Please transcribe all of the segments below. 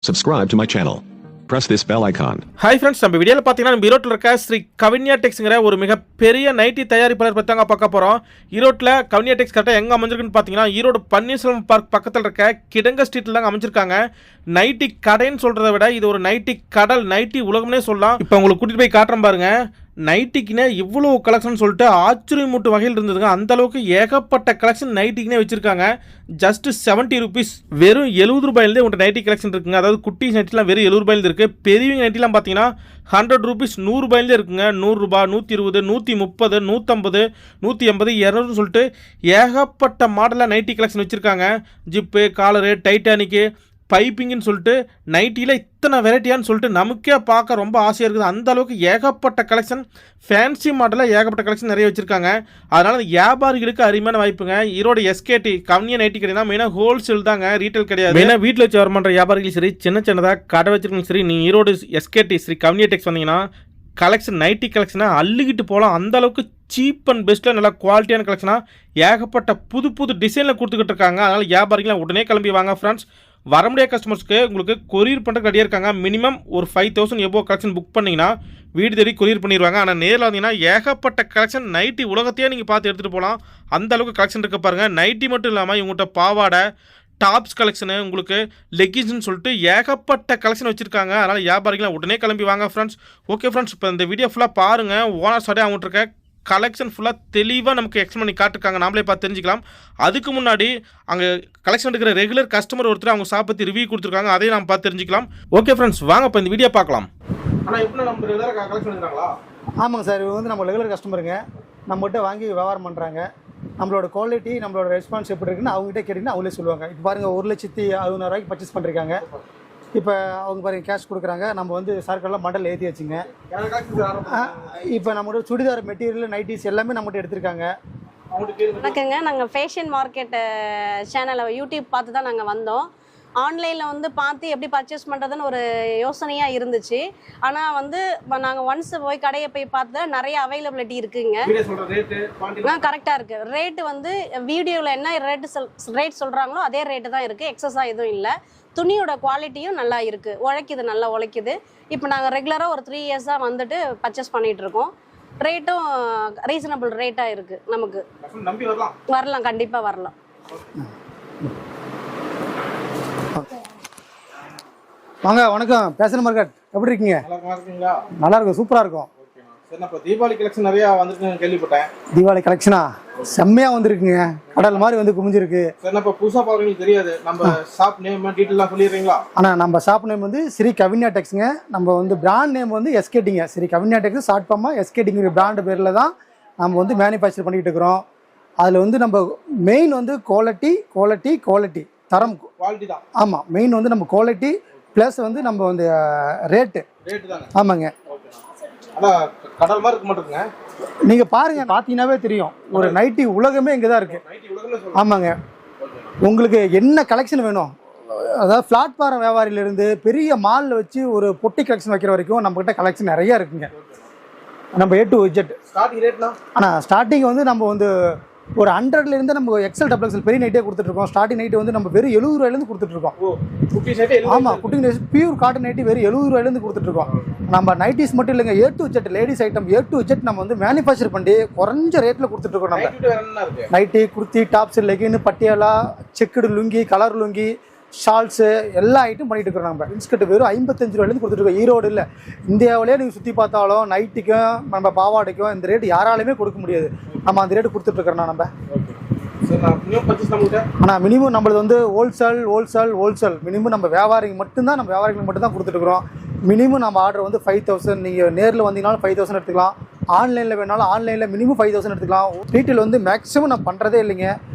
Subscribe to my channel. Press this bell icon. Hi friends, நம்ம வீடியோவில் பார்த்தீங்கன்னா நம்ம ஈரோட்டில் இருக்க ஸ்ரீ கவின்யா டெக்ஸ்ங்கிற ஒரு மிகப்பெரிய நைட்டி தயாரிப்பாளர் பற்றி தாங்க பார்க்க போகிறோம். ஈரோட்டில் கவின்யா டெக்ஸ் கரெக்டாக எங்கே அமைஞ்சிருக்குன்னு பார்த்தீங்கன்னா ஈரோடு பன்னீர்செல்வம் பார்க் பக்கத்தில் இருக்க கிடங்க ஸ்ட்ரீட்டில் தாங்க அமைஞ்சிருக்காங்க. நைட்டி கடைன்னு சொல்கிறத விட இது ஒரு நைட்டி கடல், நைட்டி உலகம்னே சொல்லலாம். இப்போ உங்களுக்கு கூட்டிகிட்டு போய் காட்டுறேன் பாருங்க. நைட்டிக்குனே இவ்வளோ கலெக்ஷன் சொல்லிட்டு ஆச்சரியமூட்டு வகையில் இருந்ததுங்க. அந்த அளவுக்கு ஏகப்பட்ட கலெக்ஷன் நைட்டிக்குனே வச்சிருக்காங்க. ஜஸ்ட் 70 ருபீஸ், வெறும் 70 ரூபாயிலேருந்து உங்கள்கிட்ட நைட்டி கலெக்ஷன் இருக்குங்க. அதாவது குட்டி நைட்டிலாம் வெறும் 70 ரூபாயிலேருந்து இருக்குது. பெரியவங்க நைட்டிலாம் பார்த்தீங்கன்னா 100 ருபீஸ், 100 ரூபாயிலேருந்து இருக்குங்க. 100 ரூபா, 120, 130, 150, 180, 200 சொல்லிட்டு ஏகப்பட்ட மாடலாக நைட்டி கலெக்ஷன் வச்சுருக்காங்க. ஜிப்பு, காலரு, டைட்டானிக்கு, பைப்பிங்னு சொல்லிட்டு நைட்டியில் இத்தனை வெரைட்டியான்னு சொல்லிட்டு நமக்கே பார்க்க ரொம்ப ஆசையாக இருக்குது. அந்த அளவுக்கு ஏகப்பட்ட கலெக்ஷன், ஃபேன்சி மாடலில் ஏகப்பட்ட கலெக்ஷன் நிறைய வச்சுருக்காங்க. அதனால் வியாபாரிகளுக்கு அருமையான வாய்ப்புங்க. ஈரோடு எஸ்கேடி கவின்யா நைட்டி கடை தான். மெயினாக ஹோல்சேல் தாங்க, ரீட்டைல் கிடையாது. மெயினாக வீட்டில் வச்சு வர பண்ணுற வியாபாரிகளும் சரி, சின்னதாக கடை வச்சிருக்கணும் சரி, நீங்கள் ஈரோடு எஸ்கேடி ஸ்ரீ கவின்யா டெக்ஸ் வந்தீங்கன்னா கலெக்ஷன், நைட்டி கலெக்ஷனை அள்ளிக்கிட்டு போகலாம். அந்த அளவுக்கு சீப் அண்ட் பெஸ்ட்டில் நல்லா குவாலிட்டியான கலெக்ஷனாக ஏகப்பட்ட புது புது டிசைனில் கொடுத்துக்கிட்டு இருக்காங்க. அதனால் வியாபாரிகளை உடனே கிளம்பி வாங்க ஃப்ரெண்ட்ஸ். வர முடியாத கஸ்டமர்ஸ்க்கு உங்களுக்கு கொரியர் பண்ணுறதுக்கு ரெடியாக இருக்காங்க. மினிமம் ஒரு 5000 எபோ கலெக்ஷன் புக் பண்ணிங்கன்னா வீடு தேடி கொரியர் பண்ணிடுவாங்க. ஆனால் நேரில் வந்தீங்கன்னா ஏகப்பட்ட கலெக்ஷன், நைட்டி உலகத்தையே நீங்கள் பார்த்து எடுத்துகிட்டு போகலாம். அந்த அளவுக்கு கலெக்ஷன் இருக்க பாருங்கள். நைட்டி மட்டும் இல்லாமல் இவங்கள்ட்ட பாவாடை, டாப்ஸ் கலெக்ஷனு, உங்களுக்கு லெக்கின்ஸ்னு சொல்லிட்டு ஏகப்பட்ட கலெக்ஷன் வச்சுருக்காங்க. அதனால் வியாபாரிகளை உடனே கிளம்பி வாங்க ஃப்ரெண்ட்ஸ். ஓகே ஃப்ரெண்ட்ஸ், இப்போ இந்த வீடியோ ஃபுல்லாக பாருங்கள். ஓனர் சாடே அவங்கள்ட்ட இருக்க கலெக்ஷன் ஃபுல்லாக தெளிவாக நமக்கு எக்ஸ்பிளைன் பண்ணி காட்டிருக்காங்க. நாமளே பார்த்து தெரிஞ்சிக்கலாம். அதுக்கு முன்னாடி அங்கே கலெக்ஷன் எடுக்கிற ரெகுலர் கஸ்டமர் ஒருத்தர் அவங்க ஷாப் பற்றி ரிவ்யூ கொடுத்துருக்காங்க. அதையும் நம்ம பார்த்து தெரிஞ்சிக்கலாம். ஓகே ஃப்ரெண்ட்ஸ், வாங்க இப்போ இந்த வீடியோ பார்க்கலாம். ஆனால் எப்படி நம்ம ரெகுலராக கலெக்ஷன் எடுக்கிறாங்களா? ஆமாங்க சார், இவங்க வந்து நம்ம ரெகுலர் கஸ்டமருங்க. நம்மகிட்ட வாங்கி வியாபாரம் பண்ணுறாங்க. நம்மளோட குவாலிட்டி, நம்மளோட ரெஸ்பான்ஸ் எப்படி இருக்குன்னு அவங்ககிட்ட கேட்டிங்கன்னா அவங்களே சொல்லுவாங்க. இப்போ பாருங்கள், 1,60,000 பர்ச்சேஸ் பண்ணிருக்காங்க. இப்போ அவங்க பாருங்க கேஷ் கொடுக்குறாங்க. நம்ம வந்து சர்க்கெல்லாம் மண்டல் ஏற்றி வச்சுங்க. இப்போ நம்மளோட சுடிதார் மெட்டீரியல், நைட்டிஸ் எல்லாமே நம்மகிட்ட எடுத்திருக்காங்க. வணக்கங்க, நாங்கள் ஃபேஷன் மார்க்கெட் சேனலை யூடியூப் பார்த்து தான் நாங்கள் வந்தோம். ஆன்லைனில் வந்து பார்த்து எப்படி பர்ச்சேஸ் பண்ணுறதுன்னு ஒரு யோசனையாக இருந்துச்சு. ஆனால் வந்து நாங்கள் ஒன்ஸ் போய் கடையை போய் பார்த்தா நிறைய அவைலபிலிட்டி இருக்குங்க. கரெக்டாக இருக்குது. ரேட்டு வந்து வீடியோவில் என்ன ரேட் சொல்கிறாங்களோ அதே ரேட்டு தான் இருக்குது. எக்ஸஸாக எதுவும் இல்லை. துணியோட குவாலிட்டியும் நல்லா இருக்குது, உழைக்குது, நல்லா உழைக்குது. இப்போ நாங்கள் ரெகுலராக ஒரு 3 இயர்ஸாக வந்துட்டு பர்ச்சேஸ் பண்ணிகிட்ருக்கோம். ரேட்டும் ரீசனபிள் ரேட்டாக இருக்குது. நமக்கு வரலாம், கண்டிப்பாக வரலாம். வாங்க, வணக்கம். பேஷன் மார்க்கெட் எப்படி இருக்கீங்க? நல்லா இருக்கும், சூப்பராக இருக்கும். தீபாவளி கலெக்ஷன் நிறைய வந்திருக்குன்னு கேள்விப்பட்டேன். தீபாவளி கலெக்ஷனா செம்மையாக வந்துருக்குங்க. கடல் மாதிரி வந்து குமிஞ்சிருக்கு. புதுசாக பார்க்குறவங்களுக்கு தெரியாது, நம்ம ஷாப் நேம் டீட்டெயிலாக சொல்லிடுறீங்களா? ஆனால் நம்ம ஷாப் நேம் வந்து ஸ்ரீ கவின்யா டெக்ஸுங்க. நம்ம வந்து பிராண்ட் நேம் வந்து எஸ்கேடிங்க. ஸ்ரீ கவின்யா டெக்ஸ் ஷார்ட் ஃபார்மாக எஸ்கேடிங்கிற பிராண்டு பேரில் தான் நம்ம வந்து மேனுஃபேக்சர் பண்ணிக்கிட்டு இருக்கிறோம். அதில் வந்து நம்ம மெயின் வந்து குவாலிட்டி தரம், குவாலிட்டி தான். ஆமாம், மெயின் வந்து நம்ம குவாலிட்டி ப்ளஸ் வந்து நம்ம வந்து ரேட்டு தாங்க. ஆமாங்க, கடல் மாதிரி இருக்க மாட்டேங்க. நீங்கள் பாருங்க, பார்த்தீங்கன்னாவே தெரியும். ஒரு நைட்டி உலகமே இங்கே தான் இருக்கு. ஆமாங்க, உங்களுக்கு என்ன கலெக்ஷன் வேணும், அதாவது பிளாட்ஃபார்ம் வியாபாரியிலிருந்து பெரிய மாலில் வச்சு ஒரு பொட்டி கலெக்ஷன் வைக்கிற வரைக்கும் நம்மகிட்ட கலெக்ஷன் நிறைய இருக்குங்க. நம்ம A to Z. ஆனால் ஸ்டார்டிங் வந்து நம்ம வந்து ஒரு 100லேருந்து நம்ம எக்ஸல் டபுள் எக்ஸல் பெரிய நைட்டே கொடுத்துட்ருக்கோம். ஸ்டார்டிங் நைட்டு வந்து நம்ம வெறும் 70 ரூபாயிலேருந்து கொடுத்துட்ருக்கோம். ஆமாம், குட்டி நைட் பியூர் காட்டன் நைட்டி வெறும் 70 ரூபாயிலேருந்து கொடுத்துட்ருக்கோம். நம்ம நைட்டிஸ் மட்டும் இல்லைங்க, A to Z ladies item A to Z நம்ம வந்து மேனுஃபேக்சர் பண்ணி குறைஞ்ச ரேட்டில் கொடுத்துட்ருக்கோம். நம்ம nighty, kurti, tops, legging, Patiala, checked lungi, colour lungi, shawls எல்லா ஐட்டம் பண்ணிட்டு இருக்கிறோம். நம்ம இன்ஸ்கர்ட் வெறும் 55 ரூபாயிலேருந்து கொடுத்துருக்கோம். ஈரோடு இல்லை, இந்தியாவிலே நீங்கள் சுற்றி பார்த்தாலும் நைட்டிக்கும் நம்ம பாவாடைக்கும் இந்த ரேட்டு யாராலுமே கொடுக்க முடியாது. நம்ம அந்த ரேட்டு கொடுத்துட்ருக்கோம். நம்ம ஆனால் மினிமம் நம்மளது வந்து ஹோல்சேல் மினிமம் நம்ம வியாபாரிகள் மட்டும்தான் கொடுத்துட்ருக்குறோம். மினிமம் நம்ம ஆர்டர் வந்து 5000. நீங்கள் நேரில் வந்தீங்கனாலும் 5000 எடுத்துக்கலாம். ஆன்லைனில் வேணாலும் ஆன்லைனில் மினிமம் 5000 எடுத்துக்கலாம். ரீட்டைல் வந்து மேக்ஸிமம் நான் பண்ணுறதே இல்லைங்க.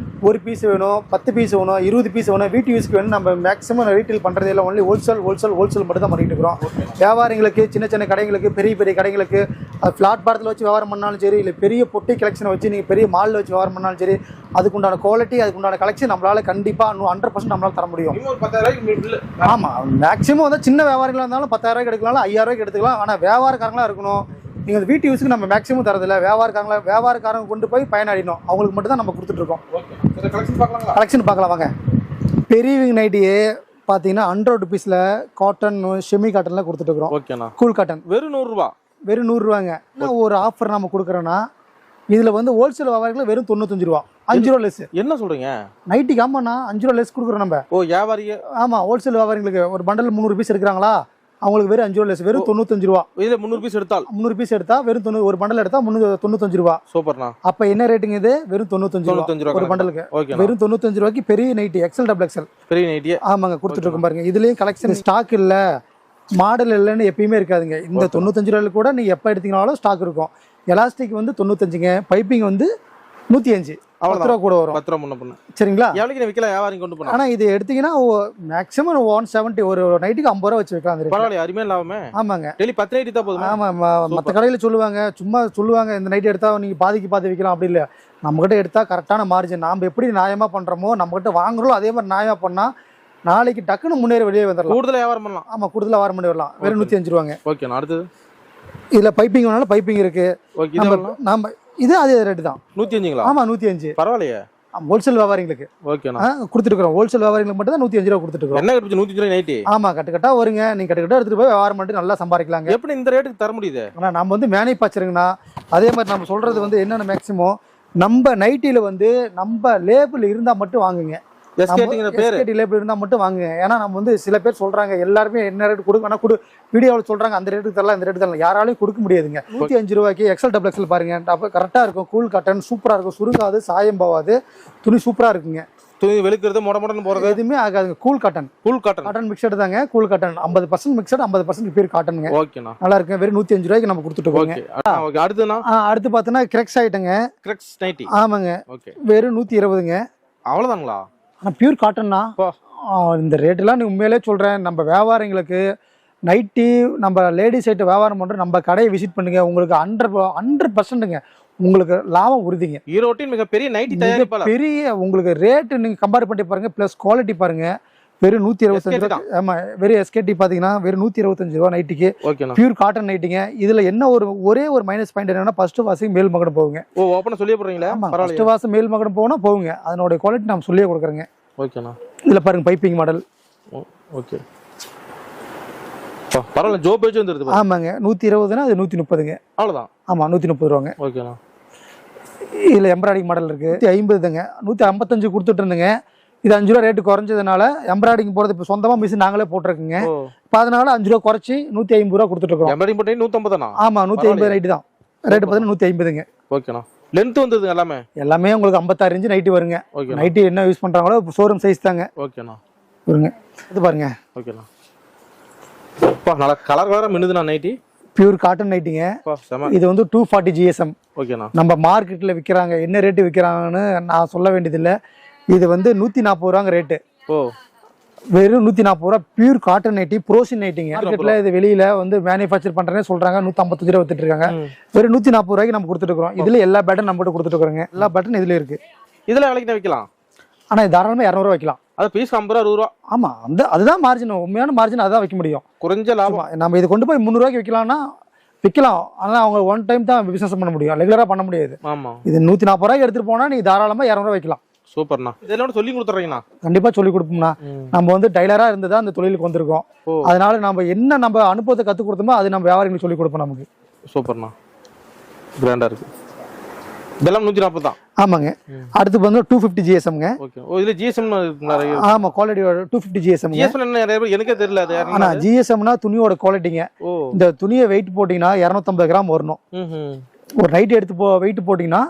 ஒரு பீஸ் வேணும், 10 பீஸ் வேணும், 20 பீஸ் வேணும், வீட்டு யூஸ்க்கு வேணும். நம்ம மேக்ஸிமம் ரீட்டைல் பண்ணுறதே இல்லை. ஒன்லி ஹோல்சேல் மட்டும் தான் பண்ணிட்டு இருக்கிறோம். வியாபாரிகளுக்கு, சின்ன கடைங்களுக்கு, பெரிய கடைங்களுக்கு, அது பிளாட்பாரத்தில் வச்சு வியாபாரம் பண்ணாலும் சரி, இல்லை பெரிய பொட்டி கலெக்ஷனை வச்சு நீங்கள் பெரிய மாலில் வச்சு வியாபாரம் பண்ணாலும் சரி, அதுக்குண்டான குவாலிட்டி, அதுக்குண்டான கலெக்ஷன் நம்மளால் கண்டிப்பாக 100% நம்மளால் தர முடியும். ஆமாம், மேக்ஸிமம் வந்து சின்ன வியாபாரிகளாக இருந்தாலும் 10,000 எடுக்கலாம், 5,000 எடுத்துக்கலாம். ஆனால் வியாபாரக்காரங்களாக இருக்கணும். நீங்கள் வீட்டு யூஸுக்கு நம்ம மேக்ஸிமம் தரதில்லை. வியாபாரக்காரங்க கொண்டு போய் பயனடையணும், அவங்களுக்கு மட்டும் தான் நம்ம கொடுத்துட்ருக்கோம். கலெக்ஷன் பார்க்கலாம் வாங்க. பெரியவங்க நைட்டியே பார்த்தீங்கன்னா 100 ருபீஸில் காட்டன் செமி காட்டன்லாம் கொடுத்துட்டு இருக்கிறோம். ஓகேண்ணா. கூல் காட்டன் வெறும் 100 ரூபா. வெறும் 100 ரூபாங்க. ஒரு ஆஃபர் நம்ம கொடுக்குறோன்னா இதில் வந்து ஹோல்சேல் வியாபாரிகள் வெறும் 95 ரூபா, 5 ரூபா லெஸ். என்ன சொல்றீங்க? நைட்டுக்கு ஆமாண்ணா 5 ரூபா லெஸ் கொடுக்குறோம் நம்ம. ஓ வியாபாரி. ஆமாம், ஹோல்சேல் வியாபாரிகளுக்கு ஒரு பண்டல் 300 பீஸ் எடுக்கிறாங்களா அவங்களுக்கு வெறும் 5 ரூபா லெஸ், வெறும் 95 ரூபா. இதுல 300 பீஸ் எடுத்தால் 300 பீஸ் எடுத்தா வெறும் 90, ஒரு பண்டல் எடுத்தா 95 ரூபா. சூப்பர்ண்ணா. அப்ப என்ன ரேட்டுங்க இது? வெறும் 95 ரூபா ஒரு பண்டலுக்கு. வெறும் 95 ரூபாய்க்கு பெரிய நைட்டி எக்ஸல் டபுள் எக்ஸல் பெரிய நைட்டி. ஆமாங்க கொடுத்துட்டு இருக்கோம் பாருங்க. இதுலயும் கலெக்ஷன் ஸ்டாக் இல்ல, மாடல் இல்லைன்னு எப்பயுமே இருக்காதுங்க. இந்த 95 ரூபாயில கூட நீங்க எப்ப எடுத்தீங்கனாலும் ஸ்டாக் இருக்கும். எலாஸ்டிக் வந்து 95ங்க, பைப்பிங் வந்து 105, 10 ரூபா கூட வரும். 10 ரூபா முன்ன பண்ணு. சரிங்களா? எவ்வளவுக்கு விக்கல வியாபாரி கொண்டு போனா? ஆனா இது எடுத்தீங்கன்னா மேக்ஸிமம் 170, ஒரு நைட்டுக்கு 50 ரூபா வச்சு வைக்கலாம். பரவாயில்ல, அருமையா லாபமே. ஆமாங்க. டெய்லி 10 நைட்டி தான் போதுமா? ஆமா, மற்ற கடையில சொல்லுவாங்க, சும்மா சொல்லுவாங்க இந்த நைட் எடுத்தா நீங்க பாதிக்கு பாதி வைக்கலாம். அப்படி இல்லை, நம்ம கிட்ட எடுத்தா கரெக்டான மார்ஜின். நாம எப்படி நியாயமா பண்றோமோ நம்ம கிட்ட வாங்குறோம் அதே மாதிரி நியாயமா பண்ணா நாளைக்கு டக்குன்னு முன்னேறி வெளியே வந்துடலாம். கூடுதலா வியாபாரம் பண்ணலாம். ஆமா, கூடுதலா வியாபாரம் பண்ணி வரலாம். வெறும் 105 ரூபாங்க. ஓகே. அடுத்தது இதுல பைப்பிங் வேணாலும் பைப்பிங் இருக்கு. ஓகே. நாம இது அதே ரேட்டு தான். 105ங்களா? ஆமா 105. பரவாயில்லையே. ஹோல்சேல் வியாபாரிகளுக்கு ஓகேண்ணா கொடுத்துட்டு இருக்கோம். ஹோல்சேல் வியாபாரிகளுக்கு மட்டும் தான் 105 ரூபா கொடுத்துட்டு இருக்கோம். என்ன கட்டுச்சு 105 ரூபாய் நைட்டி? ஆமா, கட்டுக்கட்டா வருங்க. நீங்க கட்டுக்கட்டா எடுத்துட்டு போய் வியாபாரம் பண்ணிட்டு நல்லா சம்பாதிக்கலாங்க. எப்படி இந்த ரேட்டுக்கு தர முடியுது? ஆனா நம்ம வந்து மேனுஃபேக்சரிங்னா அதே மாதிரி நம்ம சொல்றது வந்து என்னென்ன மேக்ஸிமம் நம்ம நைட்டில வந்து நம்ம லேபிள் இருந்தா மட்டும் வாங்குங்க. எஸ்கேட்டிங்கிற பேரு எஸ்கேடி லேபிள் இருந்தா மட்டும் வாங்குங்க. ஏன்னா நம்ம வந்து சில பேர் சொல்றாங்க எல்லாருமே என்ன ரேட் கொடுக்க, ஆனா வீடியோவில் சொல்றாங்க அந்த ரேட்டுக்கு தரலாம் இந்த ரேட்டுக்கு தரலாம். யாராலையும் கொடுக்க முடியாதுங்க. 105 ரூபாய்க்கு எக்ஸல் டபுள் எக்ஸல் பாருங்க. அப்போ கரெக்டா இருக்கும். கூல் காட்டன் சூப்பரா இருக்கும். சுருங்காது, சாயம் போவாது, துணி சூப்பரா இருக்குங்க. துணி வெளுக்கிறது மொடமொடன்னு போறது எதுவுமே ஆகாதுங்க. Cool cotton. காட்டன் மிக்சட் தாங்க. கூல் காட்டன் 50% மிக்சட், 50% பியூர் காட்டனுங்க. ஓகேண்ணா. நல்லா இருக்கு. வெறும் 105 ரூபாய்க்கு நம்ம கொடுத்துட்டு இருக்கோங்க. ஓகே. அடுத்துனா அடுத்து பார்த்தோன்னா கிரெக்ஸ் ஐட்டங்க. கிரெக்ஸ் நைட்டி. ஆமாங்க. ஓகே. வெறும் 120ங்க. அவ்வளவுதாங்களா? ஆனால் பியூர் காட்டன்னா இந்த ரேட்டெல்லாம் நீ உண்மையிலே சொல்கிறேன். நம்ம வியாபாரிங்களுக்கு நைட்டி நம்ம லேடிஸ் ஐட்டம் வியாபாரம் பண்ணுற நம்ம கடையை விசிட் பண்ணுங்க. உங்களுக்கு 100%ங்க உங்களுக்கு லாபம் உறுதிங்க. ஈரோட்டின் மிகப்பெரிய நைட்டி தயாரிப்பாளர். பெரிய உங்களுக்கு ரேட்டு நீங்கள் கம்பேர் பண்ணி பாருங்க, ப்ளஸ் குவாலிட்டி பாருங்க. வெறும் 125 ரூபா. ஆமாம், வெறும் எஸ்கேடி பார்த்தீங்கன்னா வெறும் 125 ரூபா நைட்டிக்கு. Pure cotton நைட்டிங்க. இதில் என்ன ஒரே ஒரு மைனஸ் பாயிண்ட் என்னன்னா ஃபர்ஸ்ட் வாஷிங் மேல் மகடம் போகுங்க. ஓ ஓப்பனா சொல்லியே போறீங்களா? ஃபர்ஸ்ட் வாஷ் மேல் மகடம் போனா போகுங்க. அதனோட குவாலிட்டி நம்ம சொல்லியே கொடுக்குறேங்க. ஓகேண்ணா. இதில் பாருங்க பைப்பிங் மாடல். ஓகே. பரவாயில்ல, ஜோ பேஜ் வந்துருது. ஆமாங்க. 120னா அது 130ங்க. அவ்வளோதான். ஆமாம், 130 ரூபாங்க. ஓகேண்ணா. இதில் எம்ப்ராய்டிங் மாடல் இருக்கு. 150ங்க. 155 கொடுத்துட்டு இருந்துங்க. இது 5 ரூபா ரேட்டு குறைஞ்சதுனால எம்ப்ராய்டிங் போறது இப்போ சொந்தமாக மிஷின் நாங்களே போட்டிருக்குங்க. இப்போ அதனால 5 ரூபா குறைச்சி 150 ரூபா கொடுத்துட்டு இருக்கோம். எம்ப்ராய்டிங் போட்டு 150 தான். ஆமாம், 150 நைட்டு தான். ரேட்டு பார்த்தீங்கன்னா 150ங்க. ஓகேண்ணா. லென்த் வந்தது எல்லாமே உங்களுக்கு 56 இன்ச்சு நைட்டு வருங்க. நைட்டு என்ன யூஸ் பண்றாங்களோ ஷோரூம் சைஸ் தாங்க. ஓகேண்ணா. வருங்க. இது பாருங்க. ஓகேண்ணா. நல்லா கலர் கலரா மின்னுதுண்ணா நைட்டி. பியூர் காட்டன் நைட்டிங்க. இது வந்து 240 GSM. ஓகேண்ணா. நம்ம மார்க்கெட்ல விற்கிறாங்க, என்ன ரேட்டு விற்கிறாங்கன்னு நான் சொல்ல வேண்டியதில்லை. இது வந்து 140 ரூபாங்க ரேட்டு. ஓ, வெறும் 140 ரூபா பியூர் காட்டன் நைட்டி, ப்ரோசின் நைட்டிங்க. மார்க்கெட்ல இது வெளியில வந்து மேனுஃபேக்சர் பண்றேன்னு சொல்றாங்க. 155 ரூபா வித்துட்டு இருக்காங்க. வெறும் 140 ரூபாய்க்கு நம்ம கொடுத்துட்டு இருக்கோம். இதுல எல்லா பேட்டன் நம்ம கொடுத்துட்டு இருக்கோங்க. எல்லா பேட்டன் இதுல இருக்கு. இதுல விலைக்கு வைக்கலாம். ஆனா தாராளமா 200 ரூபா வைக்கலாம். அது பீஸ் 50 ரூபா 60 ரூபா. ஆமா, அதுதான் மார்ஜின். உண்மையான மார்ஜின் அதான் வைக்க முடியும். குறைஞ்ச லாபம். நம்ம இது கொண்டு போய் 300 ரூபாய்க்கு விற்கலாம்னா விற்கலாம். ஆனா அவங்க ஒன் டைம் தான் பிசினஸ் பண்ண முடியும், ரெகுலரா பண்ண முடியாது. ஆமா, இது 140 ரூபாய்க்கு எடுத்துட்டு போனா நீங்க தாராளமா 200 ரூபாய் வைக்கலாம். சூப்பர்ண்ணா. இதெல்லாம் சொல்லி கொடுத்துறீங்கண்ணா? கண்டிப்பா சொல்லி கொடுப்போம்னா. நம்ம வந்து டைலரா இருந்துதான் அந்த தொழிலுக்கு வந்திருக்கோம். அதனால நம்ம என்ன நம்ம அனுபவத்தை கத்து கொடுத்தோமோ அது நம்ம வியாபாரிகளுக்கு சொல்லி கொடுப்போம். நமக்கு சூப்பர்ண்ணா, கிராண்டா இருக்கு. இதெல்லாம் 140 தான். ஆமாங்க. அடுத்து வந்து 250 GSMங்க. ஓகே. ஓ, இதுல GSM நிறைய. ஆமா, குவாலிட்டி 250 GSM. GSM என்ன நிறைய பேர் எனக்கே தெரியல அது. ஆனா GSMனா துணியோட குவாலிட்டிங்க. இந்த துணியை வெயிட் போட்டீங்கன்னா 250 கிராம் வரணும். ஒரு நைட் எடுத்து வெயிட் போட்டீங்கன்னா